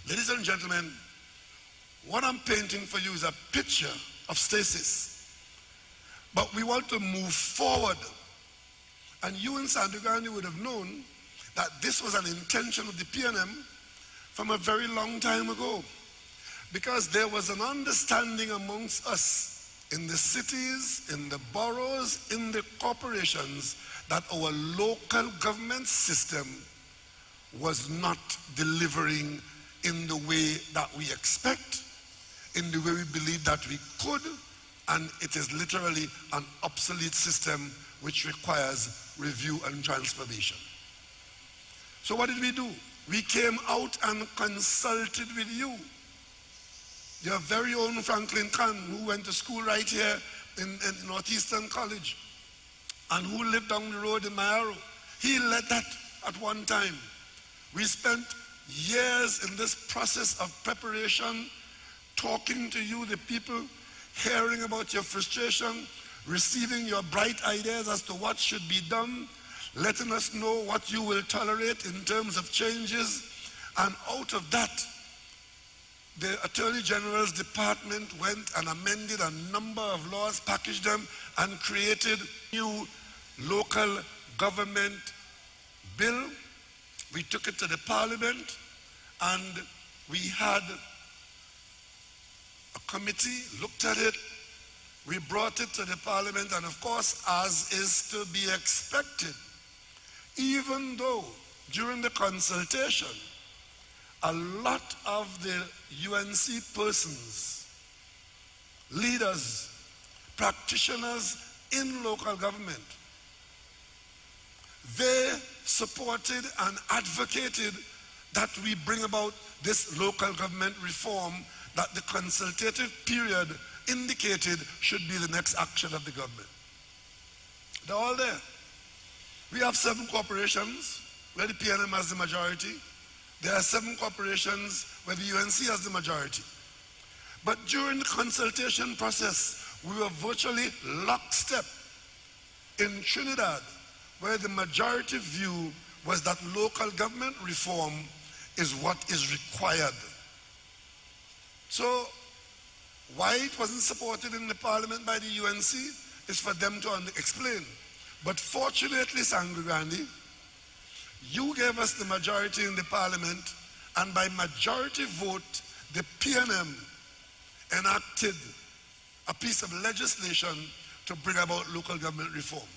Ladies and gentlemen, what I'm painting for you is a picture of stasis. But we want to move forward. And you in Sangre Grande would have known that this was an intention of the PNM from a very long time ago. Because there was an understanding amongst us in the cities, in the boroughs, in the corporations, that our local government system was not delivering in the way that we expect, in the way we believe that we could, and it is literally an obsolete system which requires review and transformation. So what did we do? We came out and consulted with you. Your very own Franklin Khan, who went to school right here in Northeastern College, and who lived down the road in Mayaro. He led that at one time. We spent years in this process of preparation, talking to you, the people, hearing about your frustration, receiving your bright ideas as to what should be done, letting us know what you will tolerate in terms of changes. And out of that, the Attorney General's department went and amended a number of laws, packaged them, and created new local government bill. We took it to the Parliament, and we had a committee, looked at it, we brought it to the Parliament, and of course, as is to be expected, even though during the consultation, a lot of the UNC persons, leaders, practitioners in local government, they supported and advocated that we bring about this local government reform that the consultative period indicated should be the next action of the government. They're all there. We have 7 corporations where the PNM has the majority. There are 7 corporations where the UNC has the majority. But during the consultation process, we were virtually lockstep. In Trinidad, where the majority view was that local government reform is what is required. So why it wasn't supported in the Parliament by the UNC is for them to explain. But fortunately, Sangre Grande, you gave us the majority in the Parliament, and by majority vote, the PNM enacted a piece of legislation to bring about local government reform.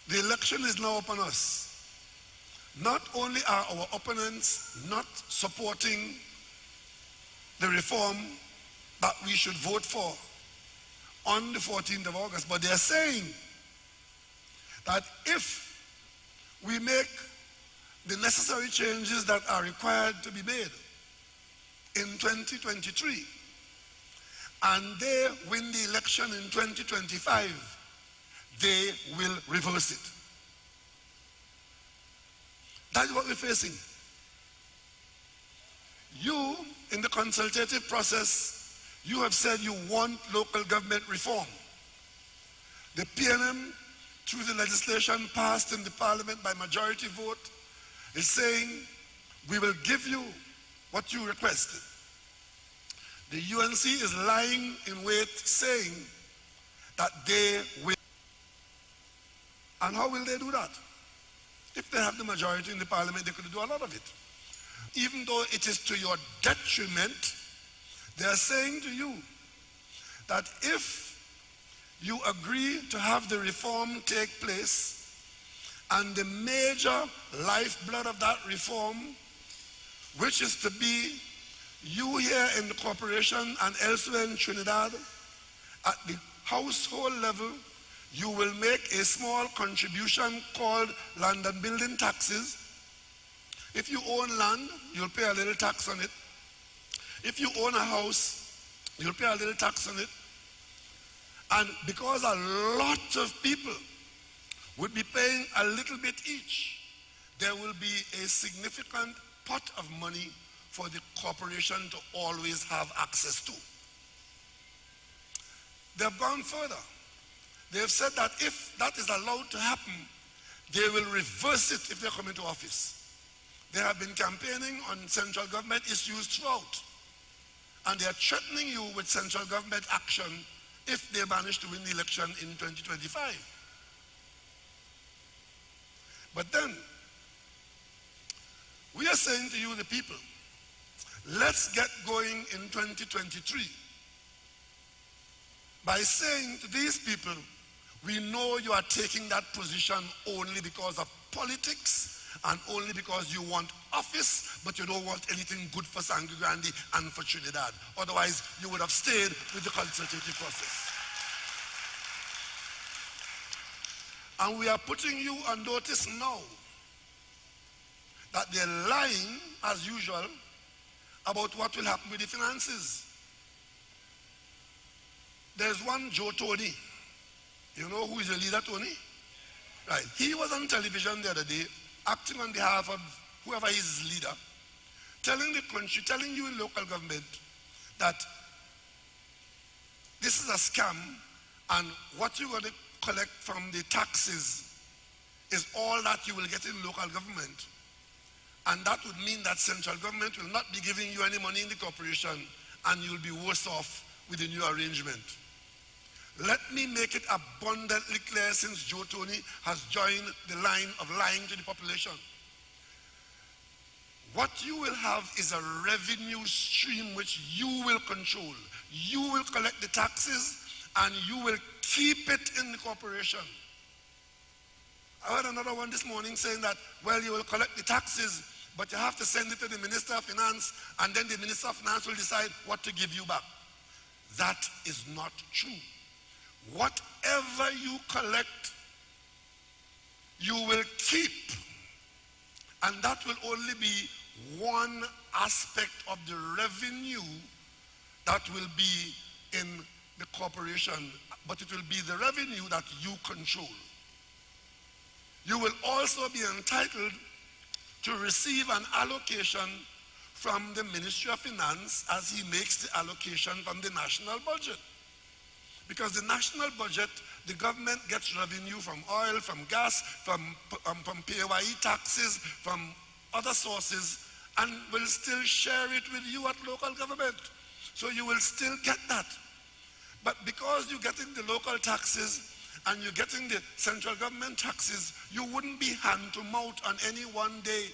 The election is now upon us. Not only are our opponents not supporting the reform that we should vote for on the 14th of August, but they are saying that if we make the necessary changes that are required to be made in 2023, and they win the election in 2025, they will reverse it. That's what we're facing. You, in the consultative process, you have said you want local government reform. The PNM, through the legislation passed in the Parliament by majority vote, is saying, we will give you what you requested. The UNC is lying in wait, saying that they will. And how will they do that? If they have the majority in the Parliament, they could do a lot of it. Even though it is to your detriment, they are saying to you that if you agree to have the reform take place, and the major lifeblood of that reform, which is to be you here in the corporation and elsewhere in Trinidad, at the household level, you will make a small contribution called land and building taxes. If you own land, you'll pay a little tax on it. If you own a house, you'll pay a little tax on it. And because a lot of people would be paying a little bit each, there will be a significant pot of money for the corporation to always have access to. They've gone further. They've said that if that is allowed to happen, they will reverse it if they come into office. They have been campaigning on central government issues throughout. And they are threatening you with central government action if they manage to win the election in 2025. But then, we are saying to you, the people, let's get going in 2023 by saying to these people, we know you are taking that position only because of politics and only because you want office, but you don't want anything good for Sangre Grande and for Trinidad. Otherwise, you would have stayed with the consultative process. And we are putting you on notice now that they're lying, as usual, about what will happen with the finances. There's one Joe Tony. You know who is the leader, Tony? Right. He was on television the other day, acting on behalf of whoever is his leader, telling the country, telling you in local government that this is a scam and what you're going to collect from the taxes is all that you will get in local government. And that would mean that central government will not be giving you any money in the corporation and you'll be worse off with the new arrangement. Let me make it abundantly clear, since Joe Tony has joined the line of lying to the population. What you will have is a revenue stream which you will control. You will collect the taxes and you will keep it in the corporation. I heard another one this morning saying that, well, you will collect the taxes, but you have to send it to the Minister of Finance, and then the Minister of Finance will decide what to give you back. That is not true. Whatever you collect, you will keep. And that will only be one aspect of the revenue that will be in the corporation, but it will be the revenue that you control. You will also be entitled to receive an allocation from the Ministry of Finance as he makes the allocation from the national budget. Because the national budget, the government gets revenue from oil, from gas, from PAYE taxes, from other sources, and will still share it with you at local government. So you will still get that. But because you're getting the local taxes and you're getting the central government taxes, you wouldn't be hand to mouth on any one day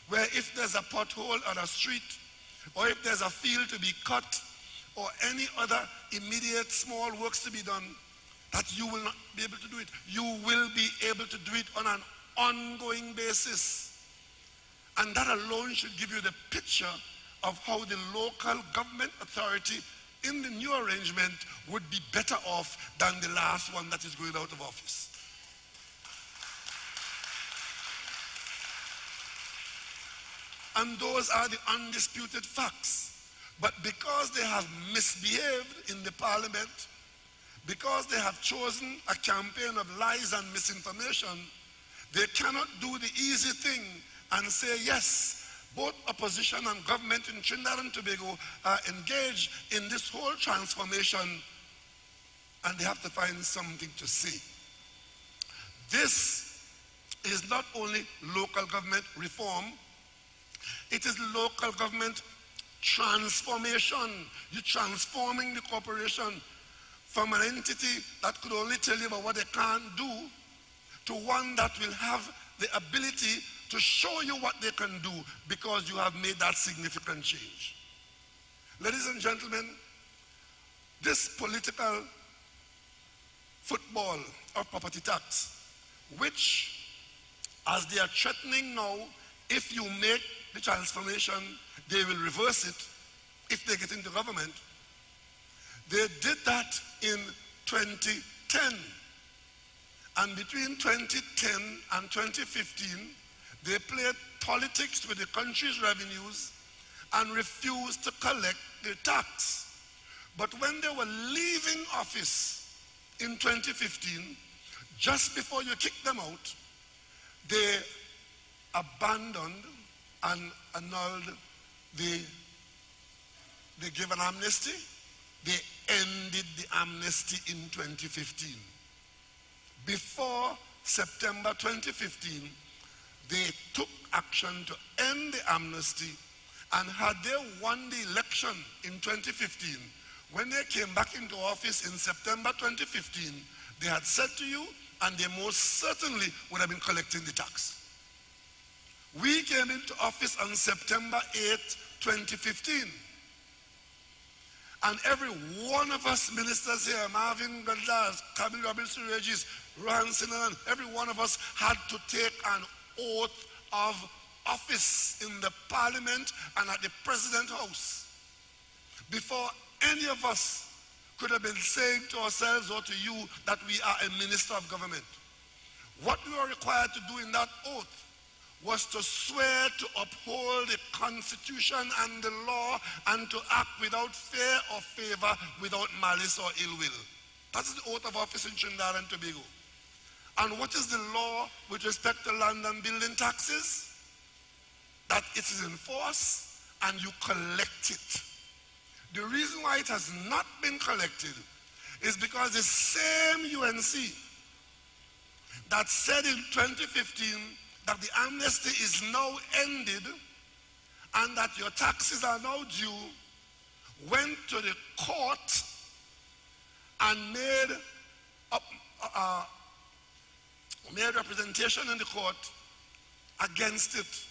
where if there's a pothole on a street, or if there's a field to be cut, or any other immediate small works to be done, that you will not be able to do it. You will be able to do it on an ongoing basis. And that alone should give you the picture of how the local government authority in the new arrangement would be better off than the last one that is going out of office. And those are the undisputed facts. But because they have misbehaved in the parliament, because they have chosen a campaign of lies and misinformation, they cannot do the easy thing and say, yes, both opposition and government in Trinidad and Tobago are engaged in this whole transformation, and they have to find something to say. This is not only local government reform, it is local government transformation. You're transforming the corporation from an entity that could only tell you about what they can't do to one that will have the ability to show you what they can do because you have made that significant change. Ladies and gentlemen, this political football of property tax, which, as they are threatening now, if you make the transformation, they will reverse it if they get into government. They did that in 2010. And between 2010 and 2015, they played politics with the country's revenues and refused to collect the tax. But when they were leaving office, in 2015, just before you kick them out, they abandoned and annulled they gave an amnesty. They ended the amnesty in 2015. Before September 2015, they took action to end the amnesty, and had they won the election in 2015, when they came back into office in September 2015, they had said to you, and they most certainly would have been collecting the tax. We came into office on September 8, 2015. And every one of us ministers here, Marvin Gadlas, Kabil Robinson Regis, Rohan Sinan, every one of us had to take an oath of office in the parliament and at the President House before any of us could have been saying to ourselves or to you that we are a minister of government. What we were required to do in that oath was to swear to uphold the Constitution and the law and to act without fear or favor, without malice or ill will. That's the oath of office in Trinidad and Tobago. And what is the law with respect to land and building taxes? That it is in force and you collect it. The reason why it has not been collected is because the same UNC that said in 2015 that the amnesty is now ended and that your taxes are now due, went to the court and made representation in the court against it.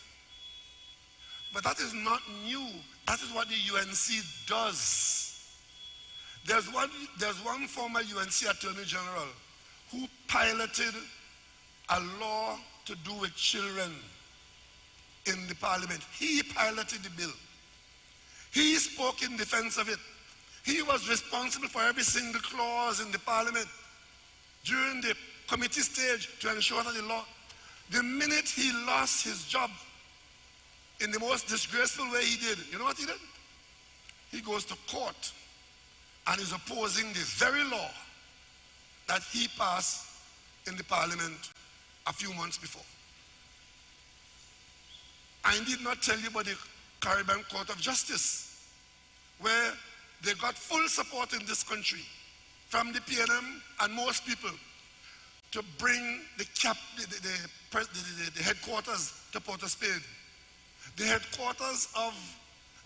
But that is not new. That is what the UNC does. There's one former UNC Attorney General who piloted a law to do with children in the parliament. He piloted the bill. He spoke in defense of it. He was responsible for every single clause in the parliament during the committee stage to ensure that the law, the minute he lost his job in the most disgraceful way he did, you know what he did? He goes to court and is opposing the very law that he passed in the parliament a few months before. I did not tell you about the Caribbean Court of Justice, where they got full support in this country from the PNM and most people to bring the headquarters to Port of Spain. The headquarters of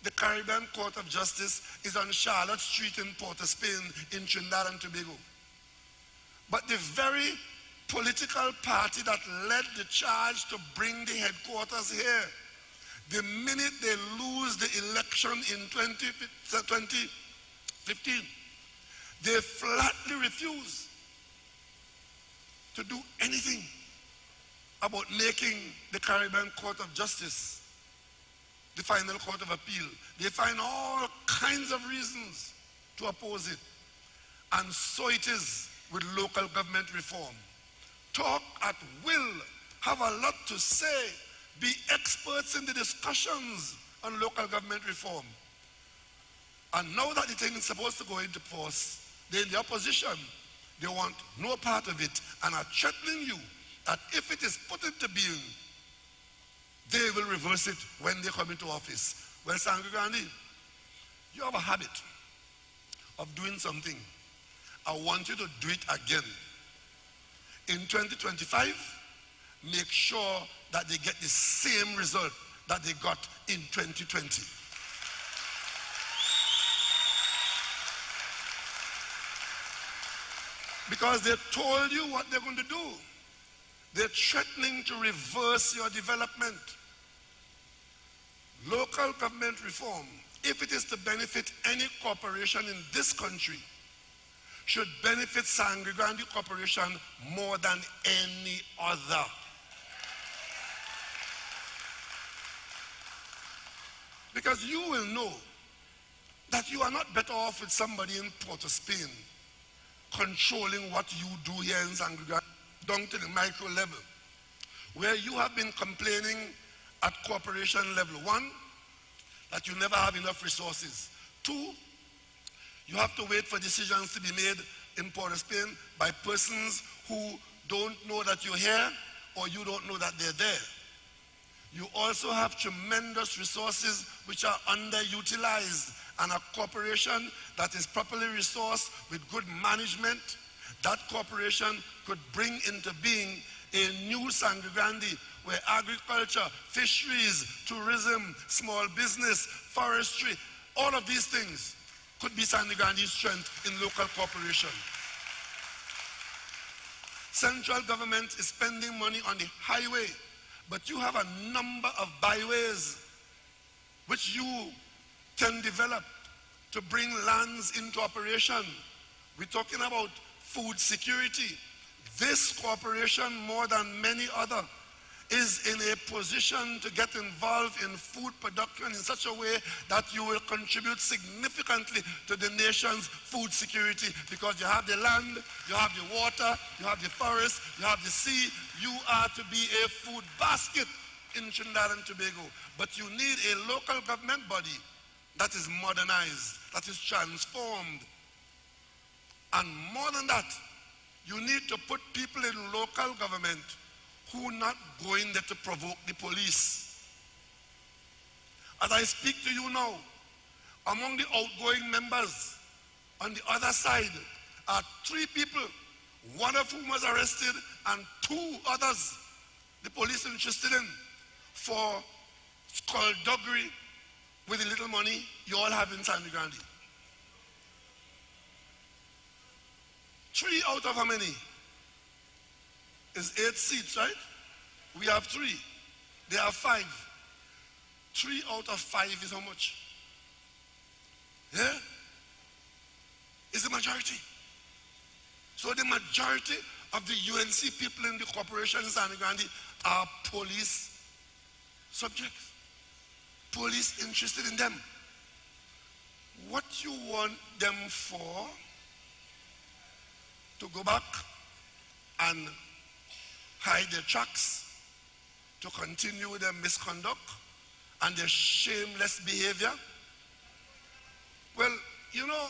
the Caribbean Court of Justice is on Charlotte Street in Port of Spain in Trinidad and Tobago. But the very political party that led the charge to bring the headquarters here, the minute they lose the election in 2015, they flatly refuse to do anything about making the Caribbean Court of Justice the final court of appeal. They find all kinds of reasons to oppose it. And so it is with local government reform. Talk at will, have a lot to say, be experts in the discussions on local government reform. And now that the thing is supposed to go into force, they're in the opposition. They want no part of it and are threatening you that if it is put into being, they will reverse it when they come into office. Well, Sangre Grande, you have a habit of doing something. I want you to do it again. In 2025, make sure that they get the same result that they got in 2020. Because they told you what they're going to do. They're threatening to reverse your development. Local government reform, if it is to benefit any corporation in this country, should benefit Sangre Grande Corporation more than any other. Because you will know that you are not better off with somebody in Port of Spain controlling what you do here in Sangre Grande down to the micro level, where you have been complaining at corporation level. One, that you never have enough resources. Two, you have to wait for decisions to be made in Port-au-Spain by persons who don't know that you're here or you don't know that they're there. You also have tremendous resources which are underutilized, and a corporation that is properly resourced with good management, that corporation could bring into being a new Sangre Grande where agriculture, fisheries, tourism, small business, forestry, all of these things could be Sangre Grande's strength in local corporation. Central government is spending money on the highway, but you have a number of byways which you can develop to bring lands into operation. We're talking about food security. This corporation, more than many other, is in a position to get involved in food production in such a way that you will contribute significantly to the nation's food security, because you have the land, you have the water, you have the forest, you have the sea. You are to be a food basket in Trinidad and Tobago. But you need a local government body that is modernized, that is transformed. And more than that, you need to put people in local government who are not going there to provoke the police. As I speak to you now, among the outgoing members on the other side are 3 people, one of whom was arrested and 2 others the police interested in for skullduggery with the little money you all have in Sangre Grande. 3 out of how many? Is 8 seats, right? We have 3. They have 5. 3 out of 5 is how much? Yeah? It's the majority. So the majority of the UNC people in the corporation in Sangre Grande are police subjects. Police interested in them. What you want them for? To go back and hide their tracks, to continue their misconduct and their shameless behavior? Well, you know,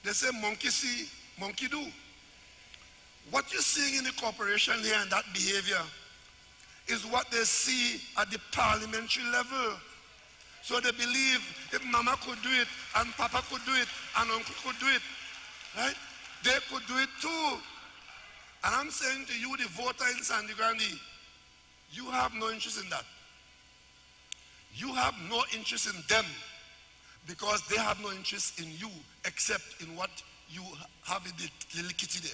they say monkey see, monkey do. What you're seeing in the corporation here and that behavior is what they see at the parliamentary level. So they believe if mama could do it and papa could do it and uncle could do it, right? They could do it too. And I'm saying to you, the voter in Sangre Grande, you have no interest in that. You have no interest in them because they have no interest in you except in what you have in the little kitty there.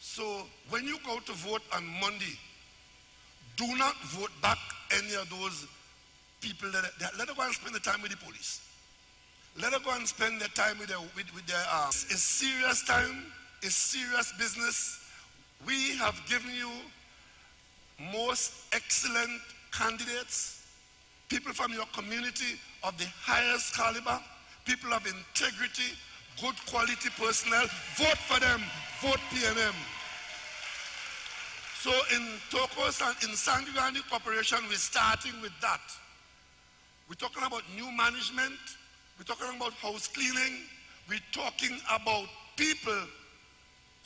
So when you go to vote on Monday, do not vote back any of those people. Let them go and spend the time with the police. Let them go and spend their time with their It's a serious time, a serious business. We have given you most excellent candidates, people from your community of the highest caliber, people of integrity, good quality personnel. Vote for them. Vote PNM. So in Tokos and in Sangre Grande Corporation, we're starting with that. We're talking about new management. We're talking about house cleaning. We're talking about people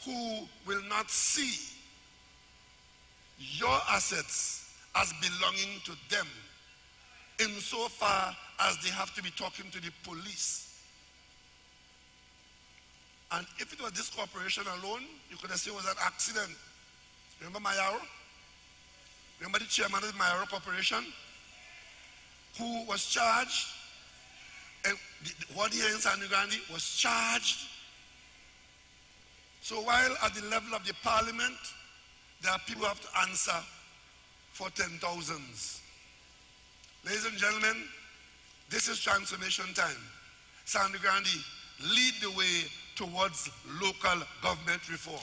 who will not see your assets as belonging to them insofar as they have to be talking to the police. And if it was this corporation alone, you could have said it was an accident. Remember Mayaro? Remember the chairman of the Mayaro Corporation who was charged? And one here in Sangre Grande was charged. So while at the level of the parliament, there are people who have to answer for 10,000s. Ladies and gentlemen, this is transformation time. Sangre Grande, lead the way towards local government reform.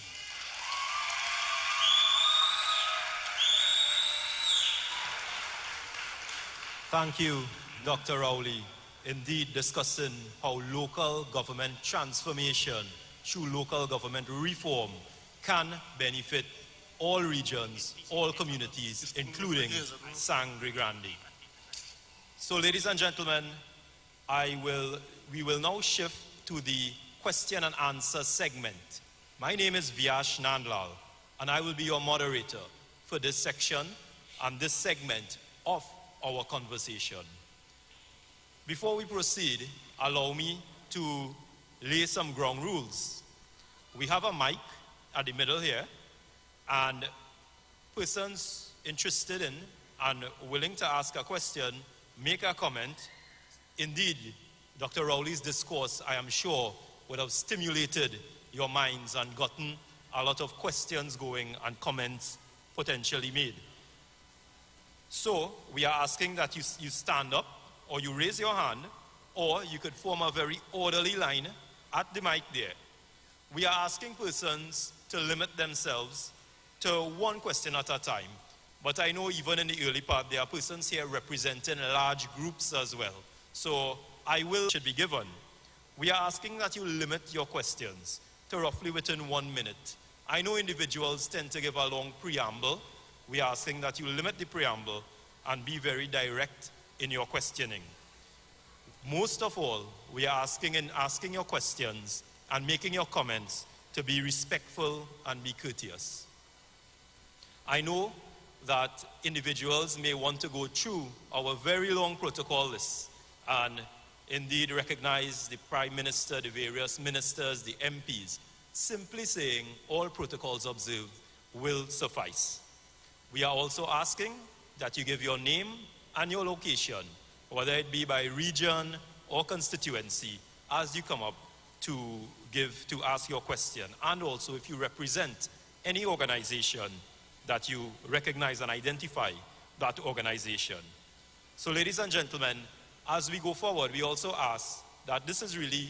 Thank you, Dr. Rowley. Indeed, discussing how local government transformation through local government reform can benefit all regions, all communities, including Sangre Grande. So, ladies and gentlemen, we will now shift to the question and answer segment. My name is Vyash Nandlal, and I will be your moderator for this section and this segment of our conversation. Before we proceed, allow me to lay some ground rules. We have a mic at the middle here, and persons interested in and willing to ask a question, make a comment. Indeed, Dr. Rowley's discourse, I am sure, would have stimulated your minds and gotten a lot of questions going and comments potentially made. So, we are asking that you stand up, or you raise your hand, or you could form a very orderly line at the mic there. We are asking persons to limit themselves to one question at a time. But I know even in the early part, there are persons here representing large groups as well. So should be given. We are asking that you limit your questions to roughly within 1 minute. I know individuals tend to give a long preamble. We are asking that you limit the preamble and be very direct in your questioning. Most of all, we are asking your questions and making your comments to be respectful and be courteous. I know that individuals may want to go through our very long protocol list and indeed recognize the Prime Minister, the various ministers, the MPs. Simply saying all protocols observed will suffice. We are also asking that you give your name and your location, whether it be by region or constituency, as you come up to ask your question. And also if you represent any organization that you recognize and identify that organization. So ladies and gentlemen, as we go forward, we also ask that this is really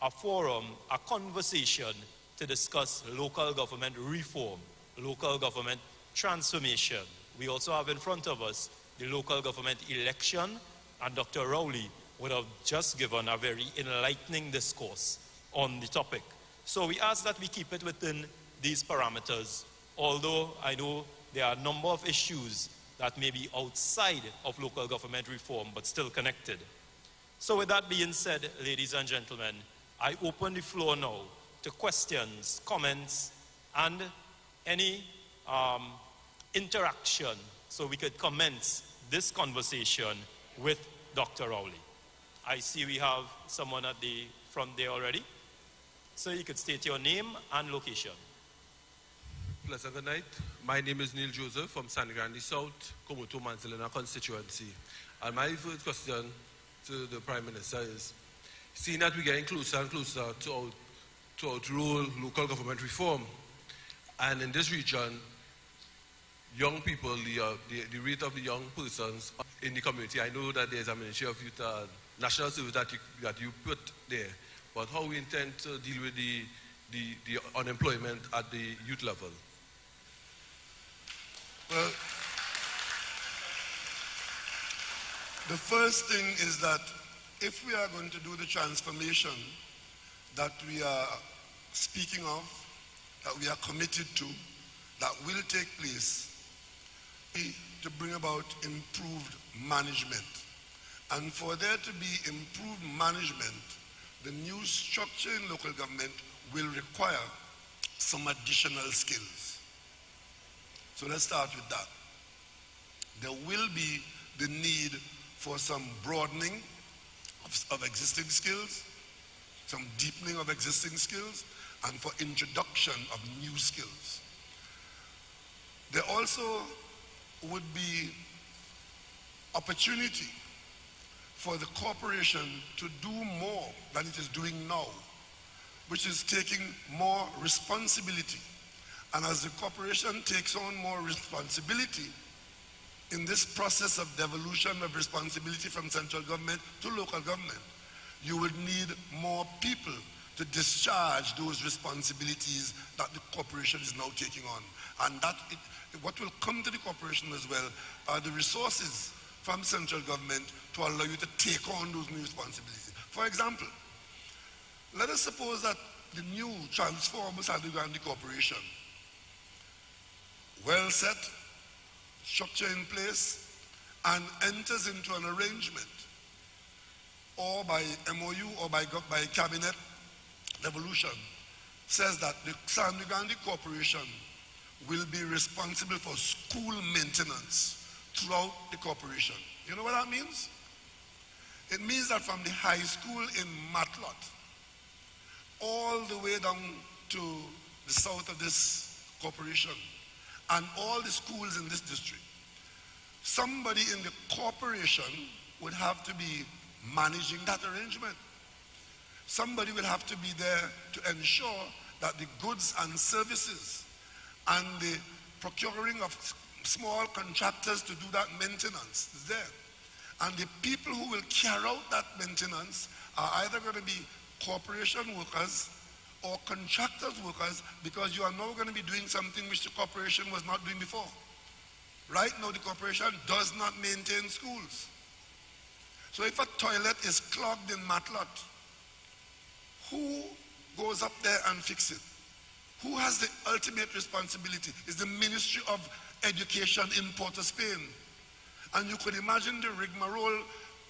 a forum, a conversation to discuss local government reform, local government transformation. We also have in front of us the local government election, and Dr. Rowley would have just given a very enlightening discourse on the topic. So we ask that we keep it within these parameters, although I know there are a number of issues that may be outside of local government reform, but still connected. So with that being said, ladies and gentlemen, I open the floor now to questions, comments, and any interaction, so we could commence this conversation with Dr. Rowley. I see we have someone at the front there already. So you could state your name and location. Pleasant good night. My name is Neil Joseph from San Grande South, Komoto Manzilina constituency. And my first question to the Prime Minister is, seeing that we're getting closer and closer to outrule local government reform, and in this region, young people, the rate of the young persons in the community, I know that there's a Ministry of Youth and National Service that you put there, but how we intend to deal with the unemployment at the youth level? Well, the first thing is that if we are going to do the transformation that we are speaking of, that we are committed to, that will take place, to bring about improved management. And for there to be improved management, the new structure in local government will require some additional skills. So let's start with that. There will be the need for some broadening of existing skills, some deepening of existing skills, and for introduction of new skills. There also would be opportunity for the corporation to do more than it is doing now, which is taking more responsibility. And as the corporation takes on more responsibility in this process of devolution of responsibility from central government to local government, you would need more people to discharge those responsibilities that the corporation is now taking on. And what will come to the corporation as well are the resources from central government to allow you to take on those new responsibilities. For example, let us suppose that the new transforms San Grande Corporation, well set, structure in place, and enters into an arrangement, or by MOU or by cabinet, devolution says that the Sangre Grande Corporation will be responsible for school maintenance throughout the corporation. You know what that means? It means that from the high school in Matlot all the way down to the south of this corporation and all the schools in this district, somebody in the corporation would have to be managing that arrangement. Somebody will have to be there to ensure that the goods and services and the procuring of small contractors to do that maintenance is there. And the people who will carry out that maintenance are either going to be corporation workers or contractors workers, because you are now going to be doing something which the corporation was not doing before. Right now the corporation does not maintain schools. So if a toilet is clogged in Matlot, who goes up there and fix it? Who has the ultimate responsibility? It's the Ministry of Education in Port of Spain. And you could imagine the rigmarole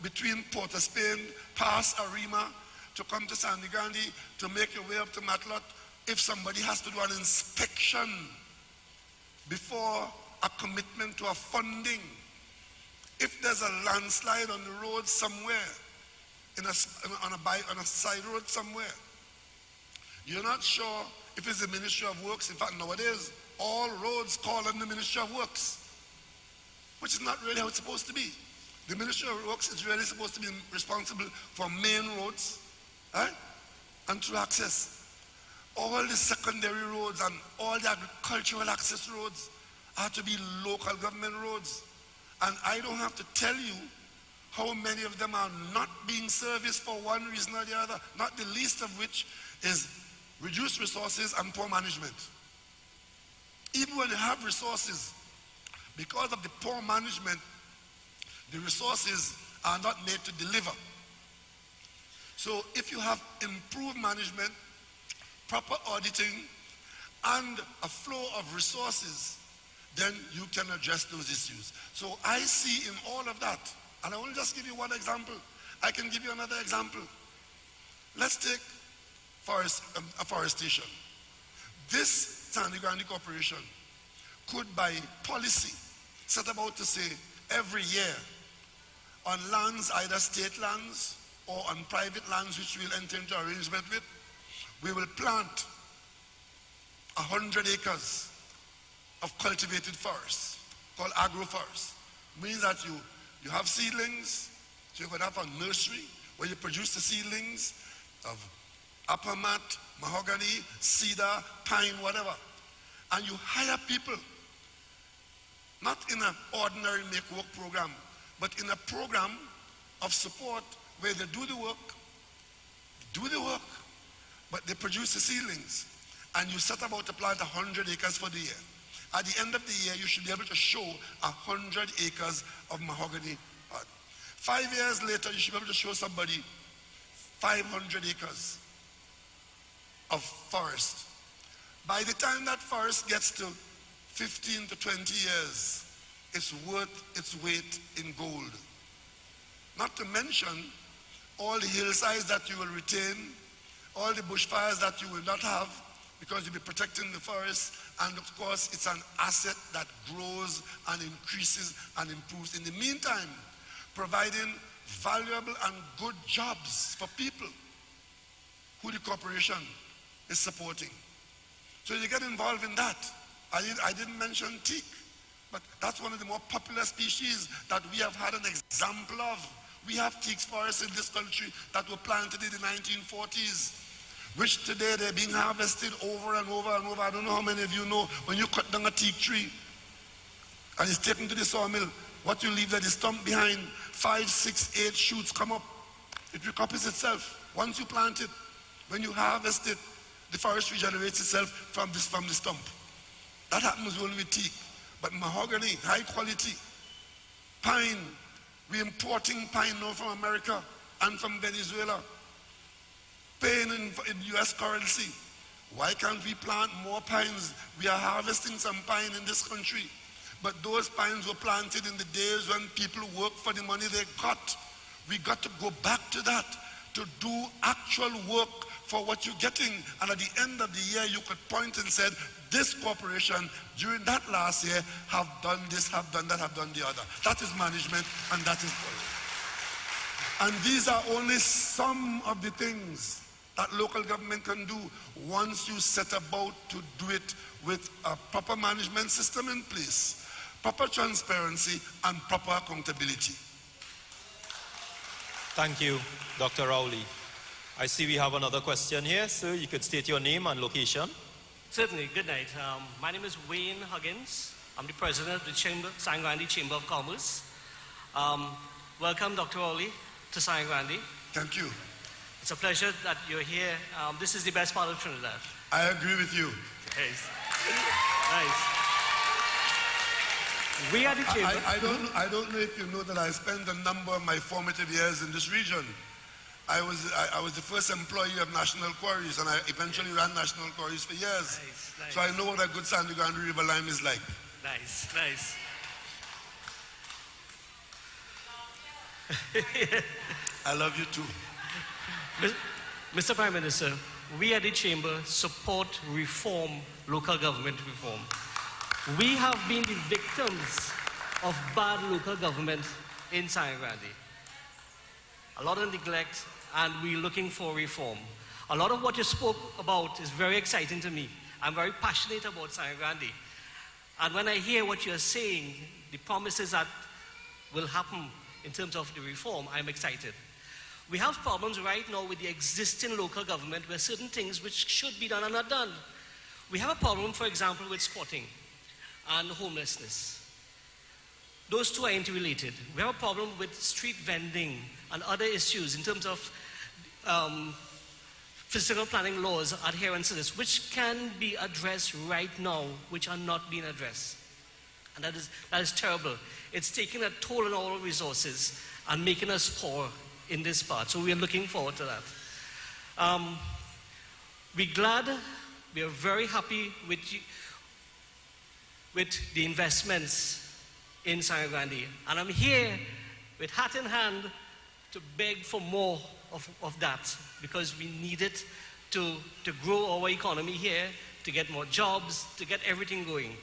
between Port of Spain, past Arima, to come to Sangre Grande, to make your way up to Matlot, if somebody has to do an inspection before a commitment to a funding. If there's a landslide on the road somewhere, on a side road somewhere, you're not sure if it's the Ministry of Works. In fact, nowadays, all roads call on the Ministry of Works, which is not really how it's supposed to be. The Ministry of Works is really supposed to be responsible for main roads, right? And through access. All the secondary roads and all the agricultural access roads are to be local government roads. And I don't have to tell you how many of them are not being serviced for one reason or the other, not the least of which is reduced resources and poor management. Even when you have resources, because of the poor management, the resources are not made to deliver. So if you have improved management, proper auditing, and a flow of resources, then you can address those issues. So I see in all of that, and I will just give you one example. I can give you another example. Let's take afforestation. This Sangre Grande Corporation could, by policy, set about to say every year on lands, either state lands or on private lands which we'll enter into arrangement with, we will plant 100 acres of cultivated forests called agroforest. Means that you have seedlings, so you're going to have a nursery where you produce the seedlings of upper mat, mahogany, cedar, pine, whatever. And you hire people, not in an ordinary make-work program, but in a program of support where they do the work, but they produce the seedlings. And you set about to plant 100 acres for the year. At the end of the year, you should be able to show 100 acres of mahogany. 5 years later, you should be able to show somebody 500 acres of forest. By the time that forest gets to 15 to 20 years, it's worth its weight in gold. Not to mention all the hillsides that you will retain, all the bushfires that you will not have, because you'll be protecting the forest, and of course it's an asset that grows and increases and improves. In the meantime, providing valuable and good jobs for people who the corporation is supporting. So you get involved in that. I didn't mention teak, but that's one of the more popular species that we have had an example of. We have teak forests in this country that were planted in the 1940s, which today they're being harvested over and over and over. I don't know how many of you know, when you cut down a teak tree and it's taken to the sawmill, what you leave there, the stump behind, 5, 6, 8 shoots come up. It recouples itself. Once you plant it, when you harvest it, the forest regenerates itself from the stump. That happens only with teak. But mahogany, high quality, pine, we're importing pine now from America and from Venezuela. Paying in US currency. Why can't we plant more pines? We are harvesting some pine in this country. But those pines were planted in the days when people worked for the money they got. We got to go back to that, to do actual work for what you're getting, and at the end of the year you could point and said, this corporation during that last year have done this, have done that, have done the other. That is management, and that is politics. And these are only some of the things that local government can do once you set about to do it with a proper management system in place, proper transparency, and proper accountability. Thank you, Dr. Rowley. I see we have another question here, so you could state your name and location. Certainly. Good night. My name is Wayne Huggins. I'm the president of the San Grande Chamber of Commerce. Welcome, Dr. Rowley, to San Grande. Thank you. It's a pleasure that you're here. This is the best part of Trinidad. I agree with you. Nice. Nice. We are the chamber. I don't know if you know that I spent a number of my formative years in this region. I was the first employee of National Quarries, and I eventually ran National Quarries for years. Nice, nice. So I know what a good San Grande River lime is like. Nice, nice. I love you too. Mr. Prime Minister, we at the Chamber support reform, local government reform. We have been the victims of bad local government in San Grande. A lot of neglect, and we're looking for reform. A lot of what you spoke about is very exciting to me. I'm very passionate about San Grande. And when I hear what you're saying, the promises that will happen in terms of the reform, I'm excited. We have problems right now with the existing local government where certain things which should be done are not done. We have a problem, for example, with squatting and homelessness. Those two are interrelated. We have a problem with street vending and other issues in terms of physical planning laws, adherence to this, which can be addressed right now, which are not being addressed. And that is terrible. It's taking a toll on all resources and making us poor in this part. So we are looking forward to that. We are very happy with the investments in San Grande. And I'm here with hat in hand to beg for more of that, because we need it to grow our economy here, to get more jobs, to get everything going.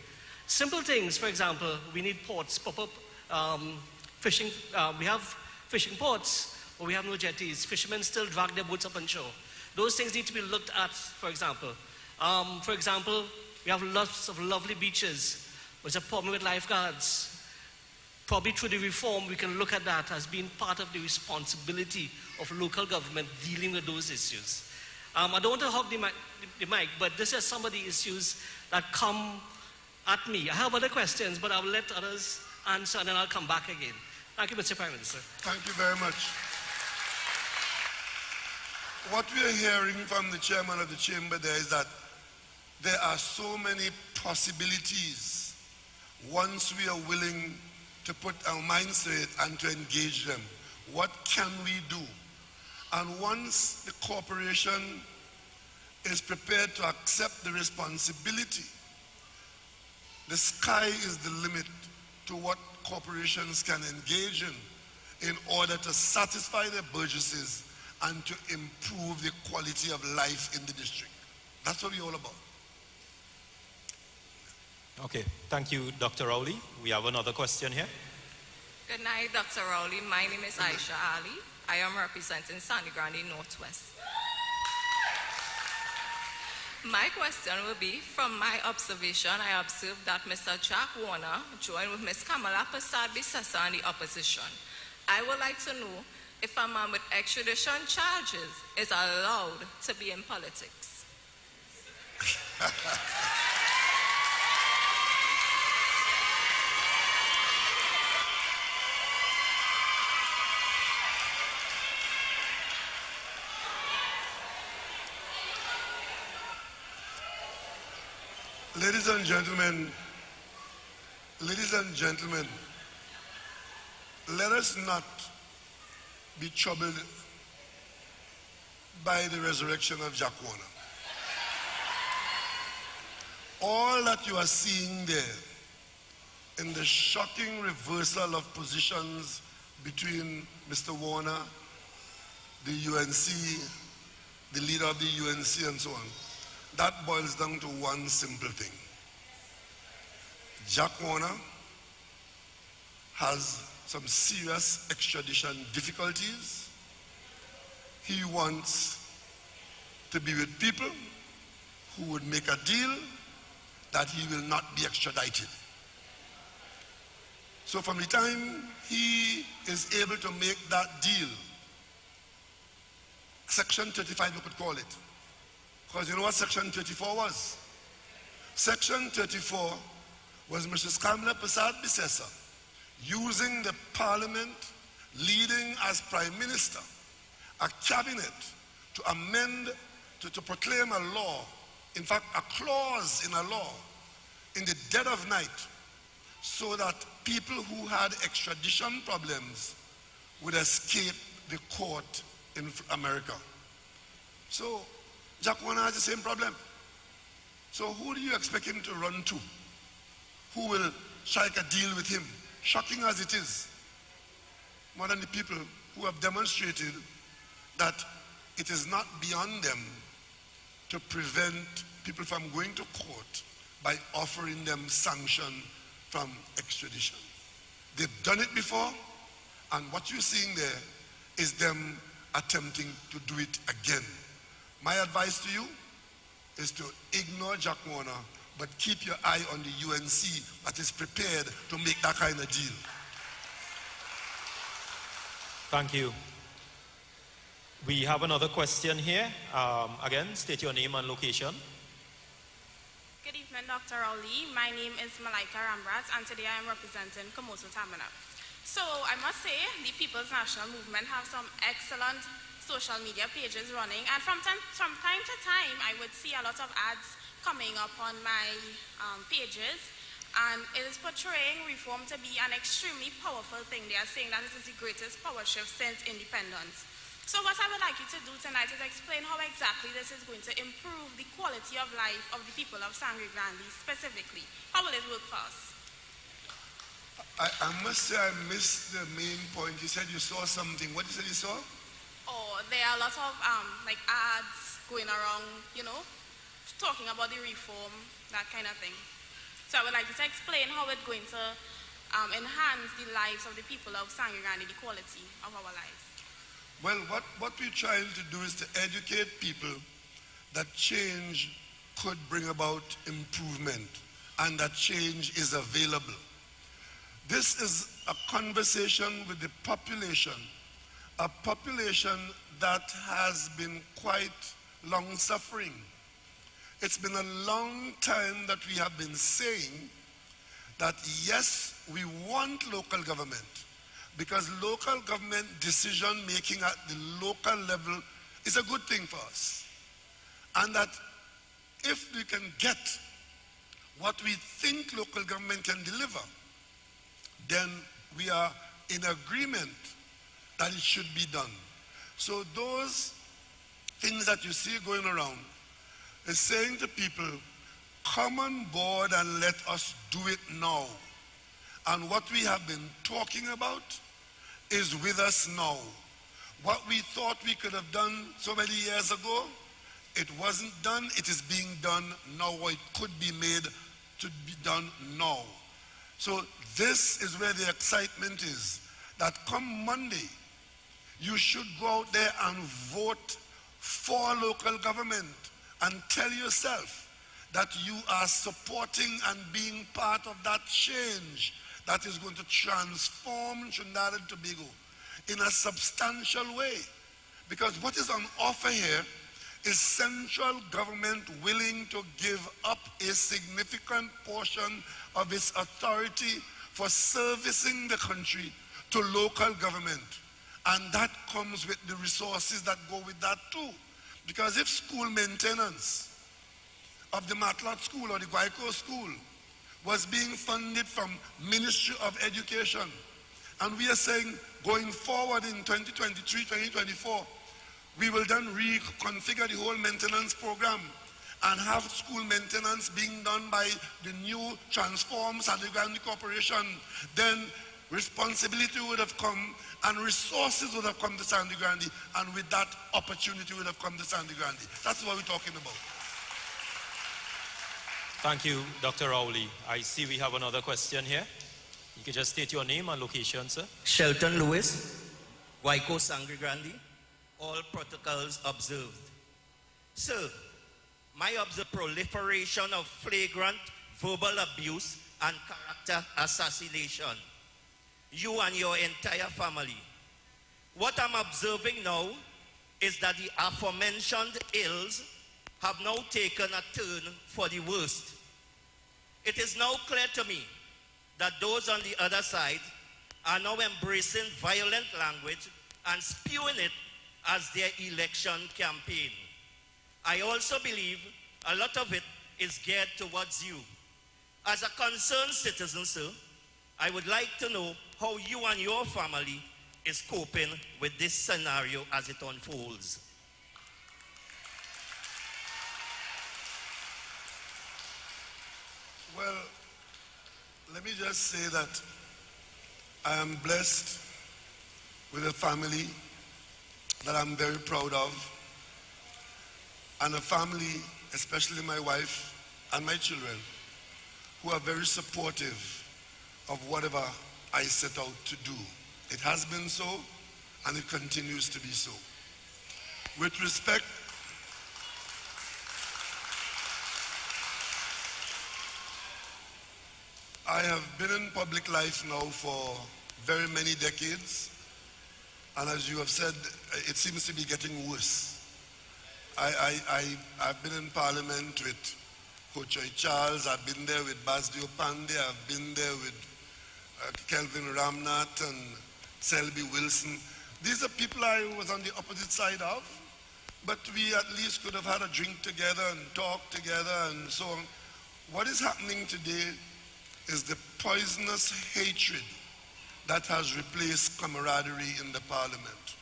Simple things, for example, we need ports, pop-up fishing. We have fishing ports, but we have no jetties. Fishermen still drag their boats up on shore. Those things need to be looked at, for example. We have lots of lovely beaches. There's a problem with lifeguards. Probably through the reform, we can look at that as being part of the responsibility of local government dealing with those issues. I don't want to hog the mic, but this is some of the issues that come at me. I have other questions, but I'll let others answer, and then I'll come back again. Thank you, Mr. Prime Minister. Thank you very much. What we are hearing from the chairman of the chamber there is that there are so many possibilities once we are willing to put our minds to it and to engage them. What can we do? And once the corporation is prepared to accept the responsibility, the sky is the limit to what corporations can engage in order to satisfy their burgesses and to improve the quality of life in the district. That's what we're all about. Okay, thank you, Dr. Rowley. We have another question here. Good night, Dr. Rowley. My name is Aisha Ali. I am representing San Grande Northwest. My question will be, from my observation, I observed that Mr. Jack Warner joined with Ms. Kamala Persad-Bissessa in the opposition. I would like to know if a man with extradition charges is allowed to be in politics. Ladies and gentlemen, let us not be troubled by the resurrection of Jack Warner. All that you are seeing there in the shocking reversal of positions between Mr. Warner, the UNC, the leader of the UNC and so on. That boils down to one simple thing. Jack Warner has some serious extradition difficulties. He wants to be with people who would make a deal that he will not be extradited. So from the time he is able to make that deal, Section 35 we could call it. Because you know what Section 34 was? Section 34 was Mrs. Kamala Prasad Bissessa using the parliament, leading as prime minister, a cabinet to amend, to proclaim a law, in fact a clause in a law, in the dead of night, so that people who had extradition problems would escape the court in America. So Jack Warner has the same problem. So who do you expect him to run to? Who will strike a deal with him? Shocking as it is, more than the people who have demonstrated that it is not beyond them to prevent people from going to court by offering them sanction from extradition. They've done it before, and what you're seeing there is them attempting to do it again. My advice to you is to ignore Jack Warner, but keep your eye on the UNC that is prepared to make that kind of deal. Thank you. We have another question here. Again, state your name and location. Good evening, Dr. Ali. My name is Malaika Rambras, and today I am representing Komoso Tamana. So I must say, the People's National Movement have some excellent social media pages running, and from time to time, I would see a lot of ads coming up on my pages, and it is portraying reform to be an extremely powerful thing. They are saying that it is the greatest power shift since independence. So what I would like you to do tonight is explain how exactly this is going to improve the quality of life of the people of Sangre Grande specifically. How will it work for us? I must say I missed the main point. You said you saw something. What did you say you saw? Oh, there are a lot of like ads going around, you know, talking about the reform, that kind of thing. So I would like you to explain how it's going to enhance the lives of the people of Sangre Grande, the quality of our lives. Well, what we're trying to do is to educate people that change could bring about improvement and that change is available. This is a conversation with the population, a population that has been quite long-suffering. It's been a long time that we have been saying that yes, we want local government, because local government decision making at the local level is a good thing for us. And that if we can get what we think local government can deliver, then we are in agreement that it should be done. So those things that you see going around is saying to people, come on board and let us do it now. And what we have been talking about is with us now. What we thought we could have done so many years ago, it wasn't done, it is being done now, or it could be made to be done now. So this is where the excitement is, that come Monday, you should go out there and vote for local government and tell yourself that you are supporting and being part of that change that is going to transform Trinidad and Tobago in a substantial way. Because what is on offer here is central government willing to give up a significant portion of its authority for servicing the country to local government. And that comes with the resources that go with that too. Because if school maintenance of the Matlock School or the Guayco School was being funded from Ministry of Education, and we are saying going forward in 2023, 2024, we will then reconfigure the whole maintenance program and have school maintenance being done by the new transformed Sangre Grande Corporation, then responsibility would have come and resources would have come to Sandy Grande, and with that opportunity would have come to Sandy Grande. That's what we're talking about. Thank you, Dr. Rowley. I see we have another question here. You can just state your name and location, sir. Shelton Lewis, Waiko Sangre Grande, all protocols observed. Sir, my proliferation of flagrant verbal abuse and character assassination. You and your entire family. What I'm observing now is that the aforementioned ills have now taken a turn for the worst. It is now clear to me that those on the other side are now embracing violent language and spewing it as their election campaign. I also believe a lot of it is geared towards you. As a concerned citizen, sir, I would like to know how you and your family is coping with this scenario as it unfolds. Well, let me just say that I am blessed with a family that I'm very proud of, and a family, especially my wife and my children, who are very supportive of whatever I set out to do. It has been so, and it continues to be so. With respect, I have been in public life now for very many decades, and as you have said, it seems to be getting worse. I've been in Parliament with Hochoy Charles, I've been there with Basdio Pandey, I've been there with Kelvin Ramnath and Selby Wilson. These are people I was on the opposite side of, but we at least could have had a drink together and talk together and so on. What is happening today is the poisonous hatred that has replaced camaraderie in the Parliament.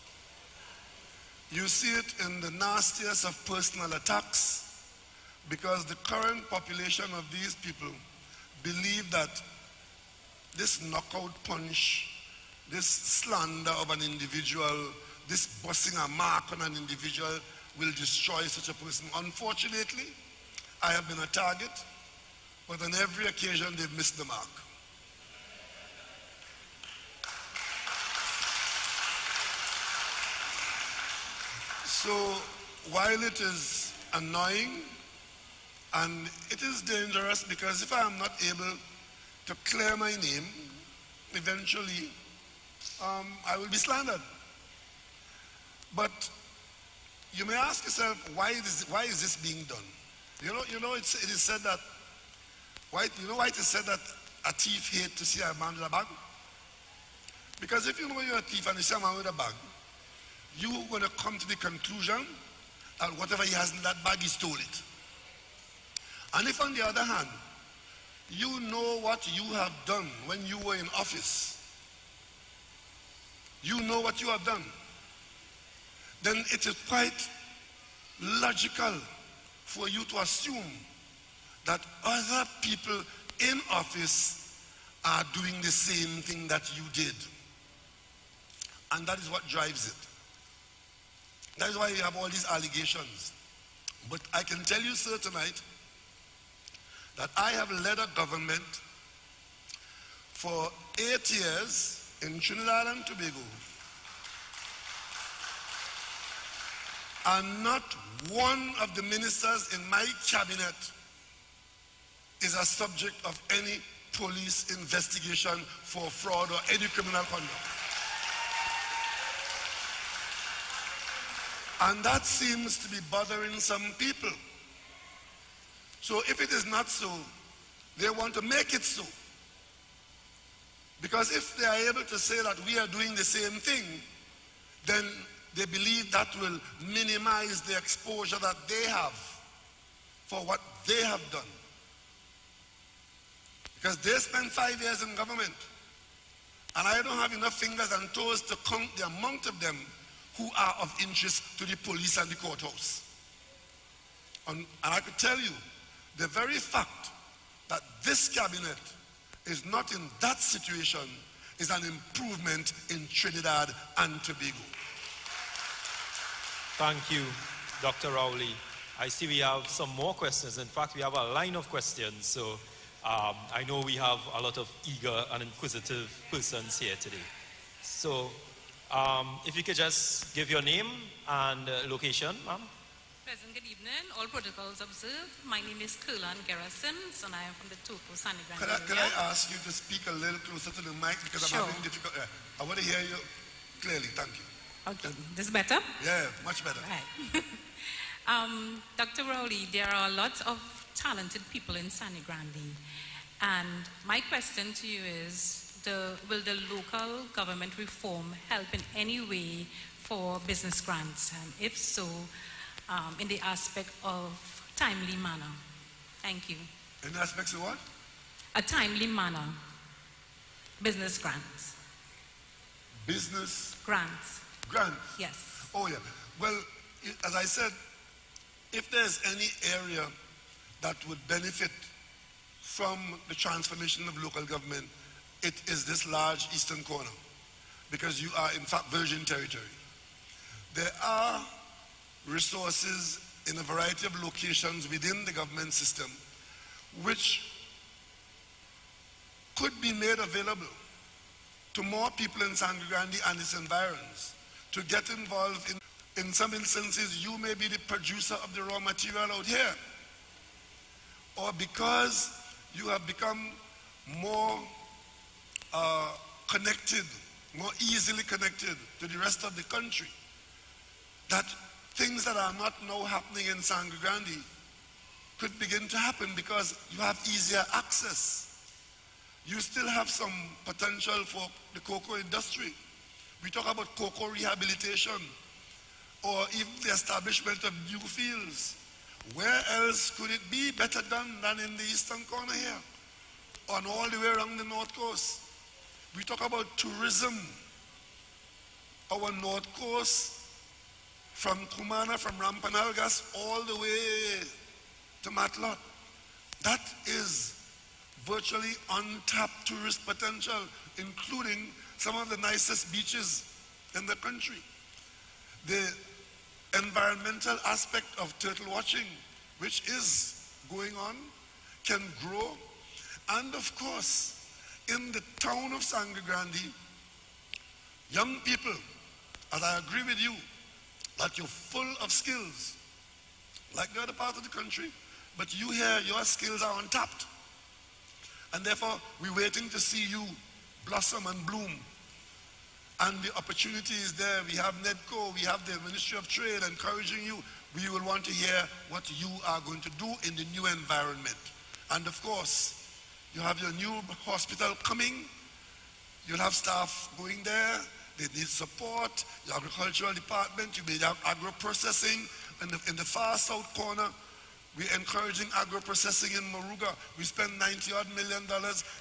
You see it in the nastiest of personal attacks, because the current population of these people believe that this knockout punch, this slander of an individual, this busting a mark on an individual will destroy such a person. Unfortunately, I have been a target, but on every occasion they've missed the mark. So while it is annoying and it is dangerous, because if I am not able to clear my name, eventually I will be slandered. But you may ask yourself, why is this being done? You know, it is said that, you know why it is said that a thief hates to see a man with a bag? Because if you know you're a thief and you see a man with a bag, you're going to come to the conclusion that whatever he has in that bag, he stole it. And if on the other hand, you know what you have done when you were in office, you know what you have done, then it is quite logical for you to assume that other people in office are doing the same thing that you did. And that is what drives it. That is why you have all these allegations. But I can tell you, sir, tonight, that I have led a government for 8 years in Trinidad and Tobago, and not one of the ministers in my cabinet is a subject of any police investigation for fraud or any criminal conduct. And that seems to be bothering some people. So if it is not so, they want to make it so. Because if they are able to say that we are doing the same thing, then they believe that will minimize the exposure that they have for what they have done. Because they spent 5 years in government, and I don't have enough fingers and toes to count the amount of them who are of interest to the police and the courthouse. And I could tell you, the very fact that this cabinet is not in that situation is an improvement in Trinidad and Tobago. Thank you, Dr. Rowley. I see we have some more questions. In fact, we have a line of questions. So I know we have a lot of eager and inquisitive persons here today. So if you could just give your name and location, ma'am. Present, good evening. All protocols observed. My name is Kurlan Garrison, and I am from the Topo Sani Grande area. Could I ask you to speak a little closer to the mic because I'm having difficulty. I want to hear you clearly. Thank you. Okay, this is better? Yeah, much better. Right. Dr. Rowley, there are lots of talented people in Sani Grande, and my question to you is, will the local government reform help in any way for business grants? And if so, in the aspect of timely manner? Thank you. In the aspects of what? A timely manner. Business grants. Business? Grants. Grants? Yes. Oh, yeah. Well, as I said, if there's any area that would benefit from the transformation of local government, it is this large eastern corner, because you are, in fact, virgin territory. There are resources in a variety of locations within the government system which could be made available to more people in Sangre Grande and its environs to get involved in. In some instances, you may be the producer of the raw material out here, or because you have become more connected, more easily connected to the rest of the country, that things that are not now happening in Sangre Grande could begin to happen because you have easier access. You still have some potential for the cocoa industry. We talk about cocoa rehabilitation, or even the establishment of new fields. Where else could it be better done than in the eastern corner here, and all the way around the north coast? We talk about tourism. Our north coast, from Kumana, from Rampanalgas, all the way to Matlot, that is virtually untapped tourist potential, including some of the nicest beaches in the country. The environmental aspect of turtle watching, which is going on, can grow. And of course, in the town of Sangre Grande, young people, as I agree with you, that you're full of skills, like the other part of the country, but you here, your skills are untapped. And therefore, we're waiting to see you blossom and bloom. And the opportunity is there. We have NEDCO, we have the Ministry of Trade encouraging you. We will want to hear what you are going to do in the new environment. And of course, you have your new hospital coming. You'll have staff going there. They need support. Your agricultural department, you may have agro-processing. In the far south corner, we're encouraging agro-processing in Moruga. We spend $90-odd million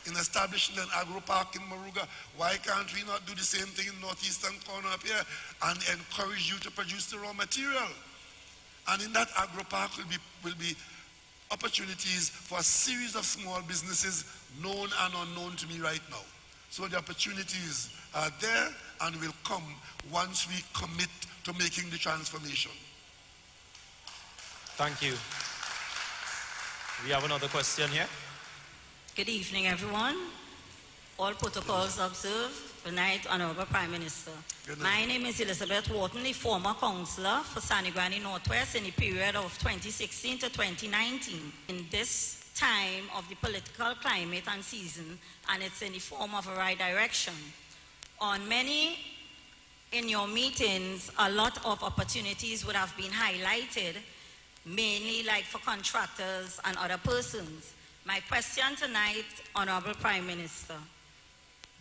in establishing an agro-park in Moruga. Why can't we not do the same thing in northeastern corner up here and encourage you to produce the raw material? And in that agro-park will be opportunities for a series of small businesses known and unknown to me right now. So the opportunities are there and will come once we commit to making the transformation. Thank you. We have another question here. Good evening, everyone. All protocols observed. Good night, Honorable Prime Minister. My name is Elizabeth Wharton, the former councillor for Sani Grande Northwest in the period of 2016 to 2019. In this time of the political climate and season, and it's in the form of a right direction. On many in your meetings, a lot of opportunities would have been highlighted, mainly like for contractors and other persons. My question tonight, Honorable Prime Minister,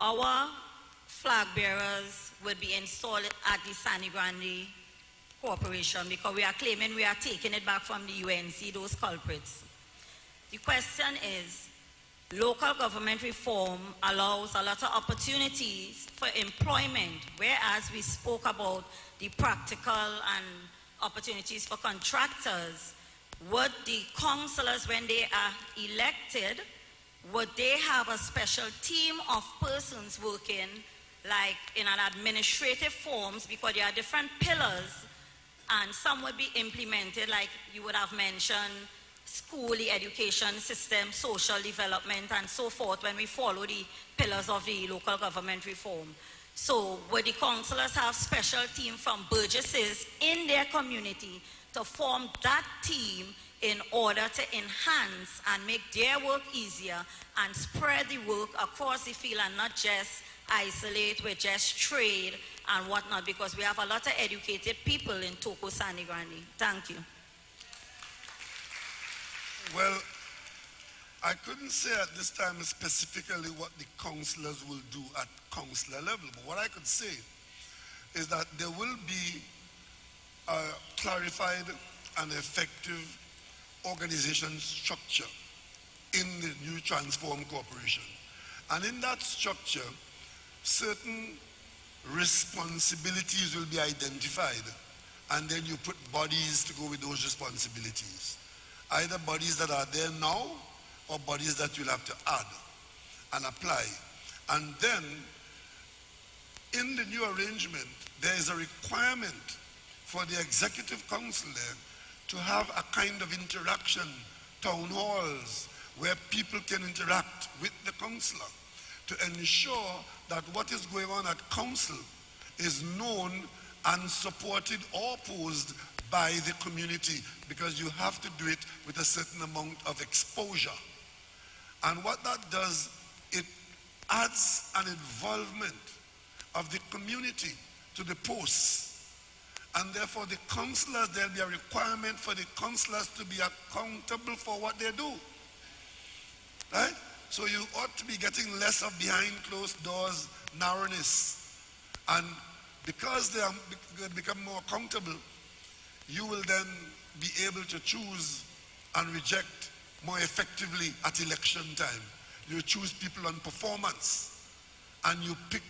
our flag bearers will be installed at the Sani Grande Corporation because we are claiming we are taking it back from the UNC, those culprits. The question is, local government reform allows a lot of opportunities for employment, whereas we spoke about the practical and opportunities for contractors. Would the councillors, when they are elected, would they have a special team of persons working like in an administrative forms, because there are different pillars and some would be implemented, like you would have mentioned, school, the education system, social development, and so forth when we follow the pillars of the local government reform. So would the councillors have special team from burgesses in their community to form that team in order to enhance and make their work easier and spread the work across the field and not just isolate with just trade and whatnot, because we have a lot of educated people in Toko Sani Grande. Thank you. Well, I couldn't say at this time specifically what the councillors will do at councillor level, but what I could say is that there will be a clarified and effective organization structure in the new transformed corporation. And in that structure, certain responsibilities will be identified, and then you put bodies to go with those responsibilities. Either bodies that are there now or bodies that you'll have to add and apply. And then in the new arrangement, there is a requirement for the executive council there to have a kind of interaction, town halls, where people can interact with the councillor to ensure that what is going on at council is known and supported or opposed by the community, because you have to do it with a certain amount of exposure. And what that does, it adds an involvement of the community to the posts. And therefore the councillors, there'll be a requirement for the councillors to be accountable for what they do. Right? So you ought to be getting less of behind closed doors narrowness. And because they are become more accountable, you will then be able to choose and reject more effectively at election time. You choose people on performance, and you pick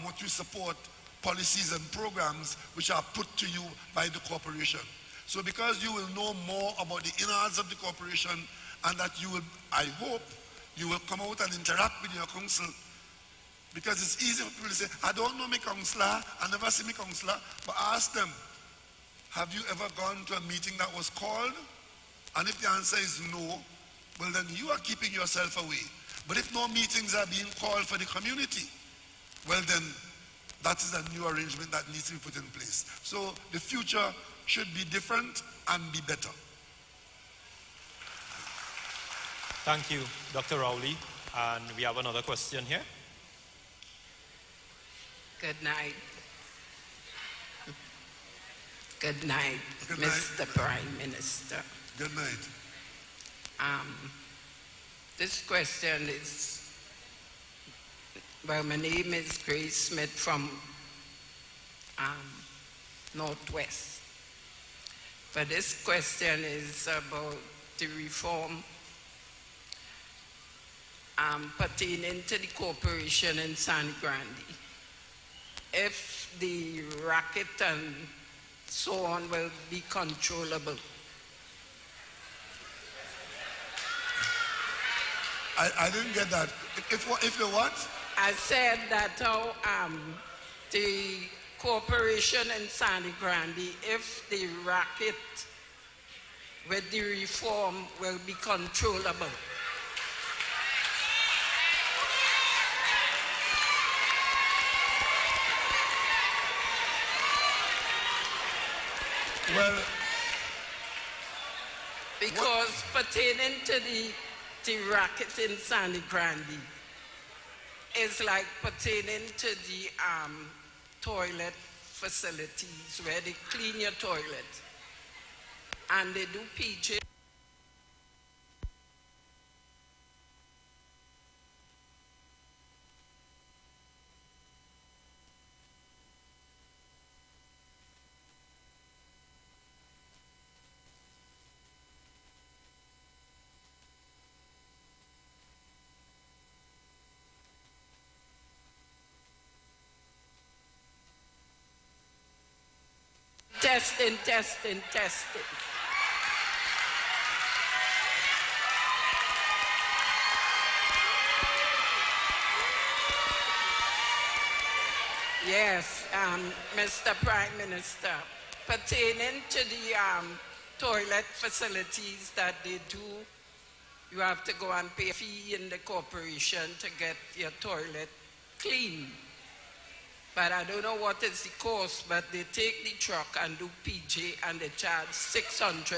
what you support, policies and programs which are put to you by the corporation. So because you will know more about the innards of the corporation, and that you will, I hope, you will come out and interact with your council, because it's easy for people to say, I don't know my councillor, I never see my councillor, but ask them, have you ever gone to a meeting that was called? And if the answer is no, well then you are keeping yourself away. But if no meetings are being called for the community, well then that is a new arrangement that needs to be put in place. So the future should be different and be better. Thank you, Dr. Rowley. And we have another question here. Good night. Good night, Good night. Mr. Prime Minister. Good night. This question is, well, my name is Grace Smith from Northwest. But this question is about the reform pertaining to the corporation in San Grande. If the racket and so on will be controllable. I didn't get that. If the what? I said that the corporation in San Grande, if the racket with the reform will be controllable. Well, because pertaining to the racket in San Grande is like pertaining to the toilet facilities where they clean your toilet and they do PJ. Testing. Yes, Mr. Prime Minister, pertaining to the toilet facilities that they do, you have to go and pay a fee in the corporation to get your toilet clean. But I don't know what is the cost, but they take the truck and do PJ and they charge $600.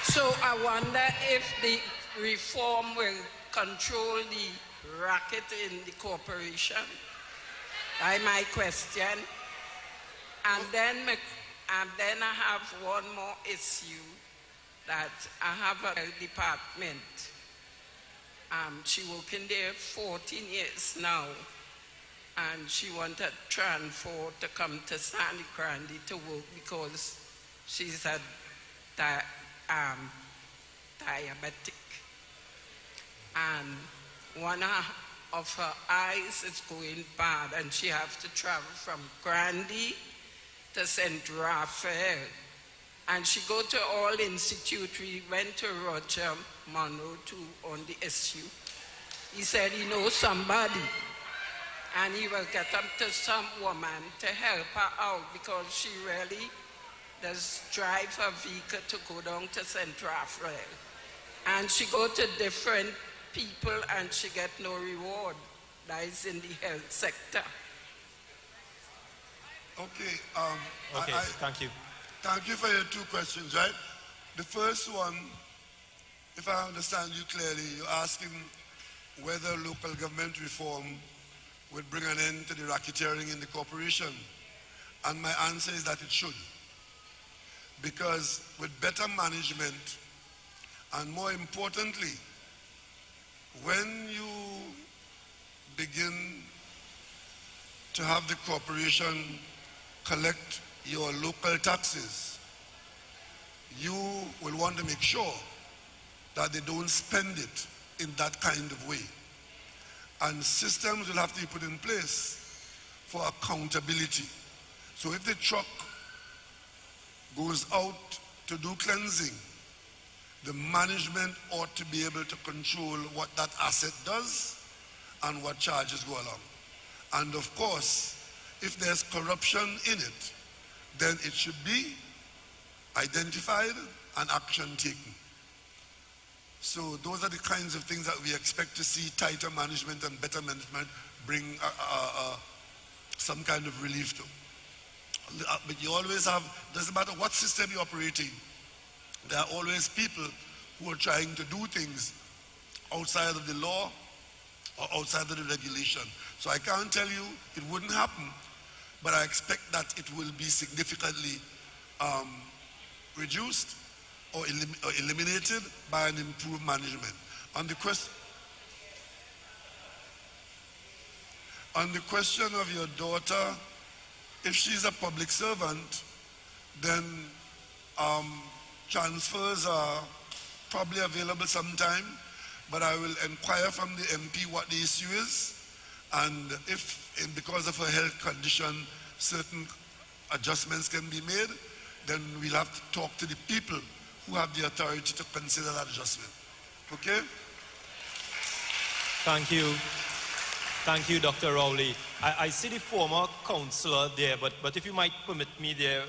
So I wonder if the reform will control the racket in the corporation. That's my question. And then I have one more issue that I have a department. She working there 14 years now, and she wanted transfer to come to Sandy Grande to work because she's a diabetic, and one of her eyes is going bad, and she has to travel from Grande to St. Raphael, and she go to all institute. We went to Roger Monroe too on the issue. He said he knows somebody, and he will get up to some woman to help her out because she really does drive her vehicle to go down to St. Raphael. And she go to different people and she get no reward. That is in the health sector. Okay. Okay, thank you. Thank you for your two questions, right? The first one, if I understand you clearly, you're asking whether local government reform would bring an end to the racketeering in the corporation. And my answer is that it should. Because with better management, and more importantly, when you begin to have the corporation collect your local taxes, you will want to make sure that they don't spend it in that kind of way. And systems will have to be put in place for accountability. So if the truck goes out to do cleansing, the management ought to be able to control what that asset does and what charges go along. And of course, if there's corruption in it, then it should be identified and action taken. So those are the kinds of things that we expect to see tighter management and better management bring some kind of relief to. But you always have, doesn't matter what system you're operating, there are always people who are trying to do things outside of the law or outside of the regulation. So I can't tell you it wouldn't happen, but I expect that it will be significantly reduced or eliminated by an improved management. On the question of your daughter, if she's a public servant, then transfers are probably available sometime, but I will inquire from the MP what the issue is, and if, because of her health condition, certain adjustments can be made, then we'll have to talk to the people who have the authority to consider that adjustment. Okay? Thank you. Thank you, Dr. Rowley. I see the former councillor there, but if you might permit me there,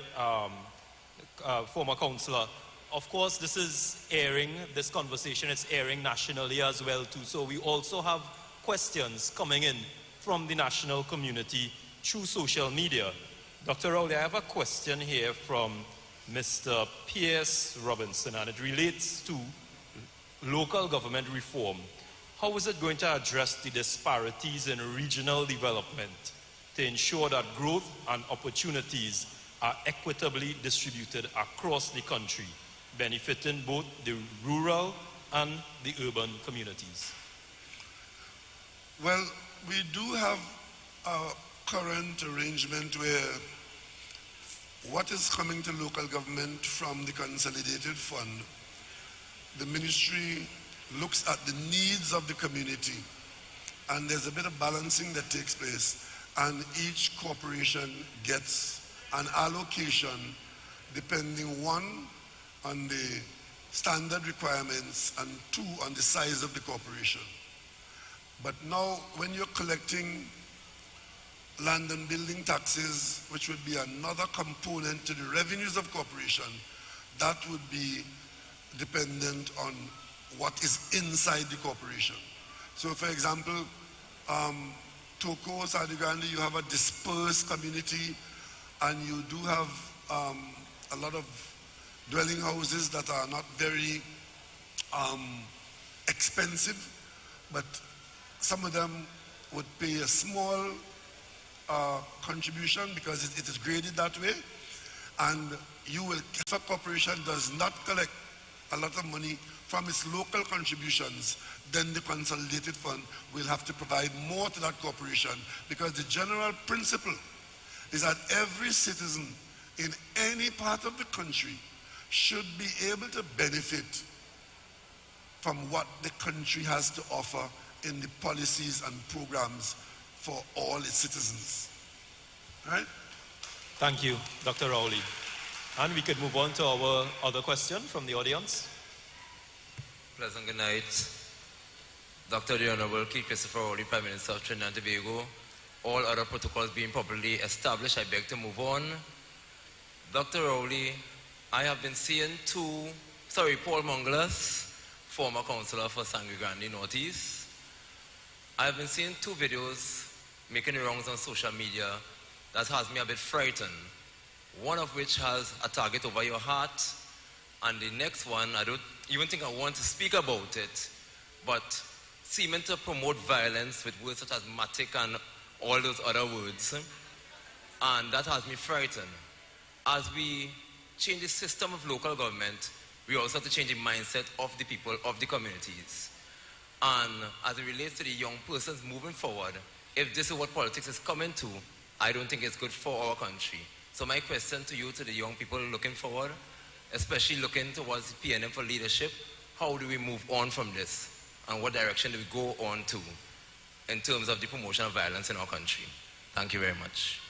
former councillor, of course this is airing, this conversation is airing nationally as well too, so we also have questions coming in from the national community through social media. Dr. Rowley, I have a question here from Mr. Pierce Robinson, and it relates to local government reform. How is it going to address the disparities in regional development to ensure that growth and opportunities are equitably distributed across the country, benefiting both the rural and the urban communities? Well, we do have a current arrangement where what is coming to local government from the consolidated fund, the ministry looks at the needs of the community, and there's a bit of balancing that takes place, and each corporation gets an allocation depending, one, on the standard requirements, and 2, on the size of the corporation. But now, when you're collecting land and building taxes, which would be another component to the revenues of corporation, that would be dependent on what is inside the corporation. So for example, Toko, Sadi Grande, you have a dispersed community, and you do have a lot of dwelling houses that are not very expensive, but some of them would pay a small contribution because it is graded that way. And you will, if a corporation does not collect a lot of money from its local contributions, then the consolidated fund will have to provide more to that corporation, because the general principle is that every citizen in any part of the country should be able to benefit from what the country has to offer in the policies and programs for all its citizens. Right? Thank you, Dr. Rowley. And we could move on to our other question from the audience. Pleasant good night. Dr. The Honorable Keith Christopher Rowley, Prime Minister of Trinidad and Tobago. All other protocols being properly established, I beg to move on. Dr. Rowley, I have been seeing Paul Monglas, former councillor for Sangre Grande Northeast. I have been seeing 2 videos making the rounds on social media that has me a bit frightened. One of which has a target over your heart, and the next one, I don't even think I want to speak about it, but seeming to promote violence with words such as matic and all those other words. And that has me frightened. As we change the system of local government, we also have to change the mindset of the people, of the communities. And as it relates to the young persons moving forward, if this is what politics is coming to, I don't think it's good for our country. So my question to you, to the young people looking forward, especially looking towards PNM for leadership, how do we move on from this? And what direction do we go on to in terms of the promotion of violence in our country? Thank you very much.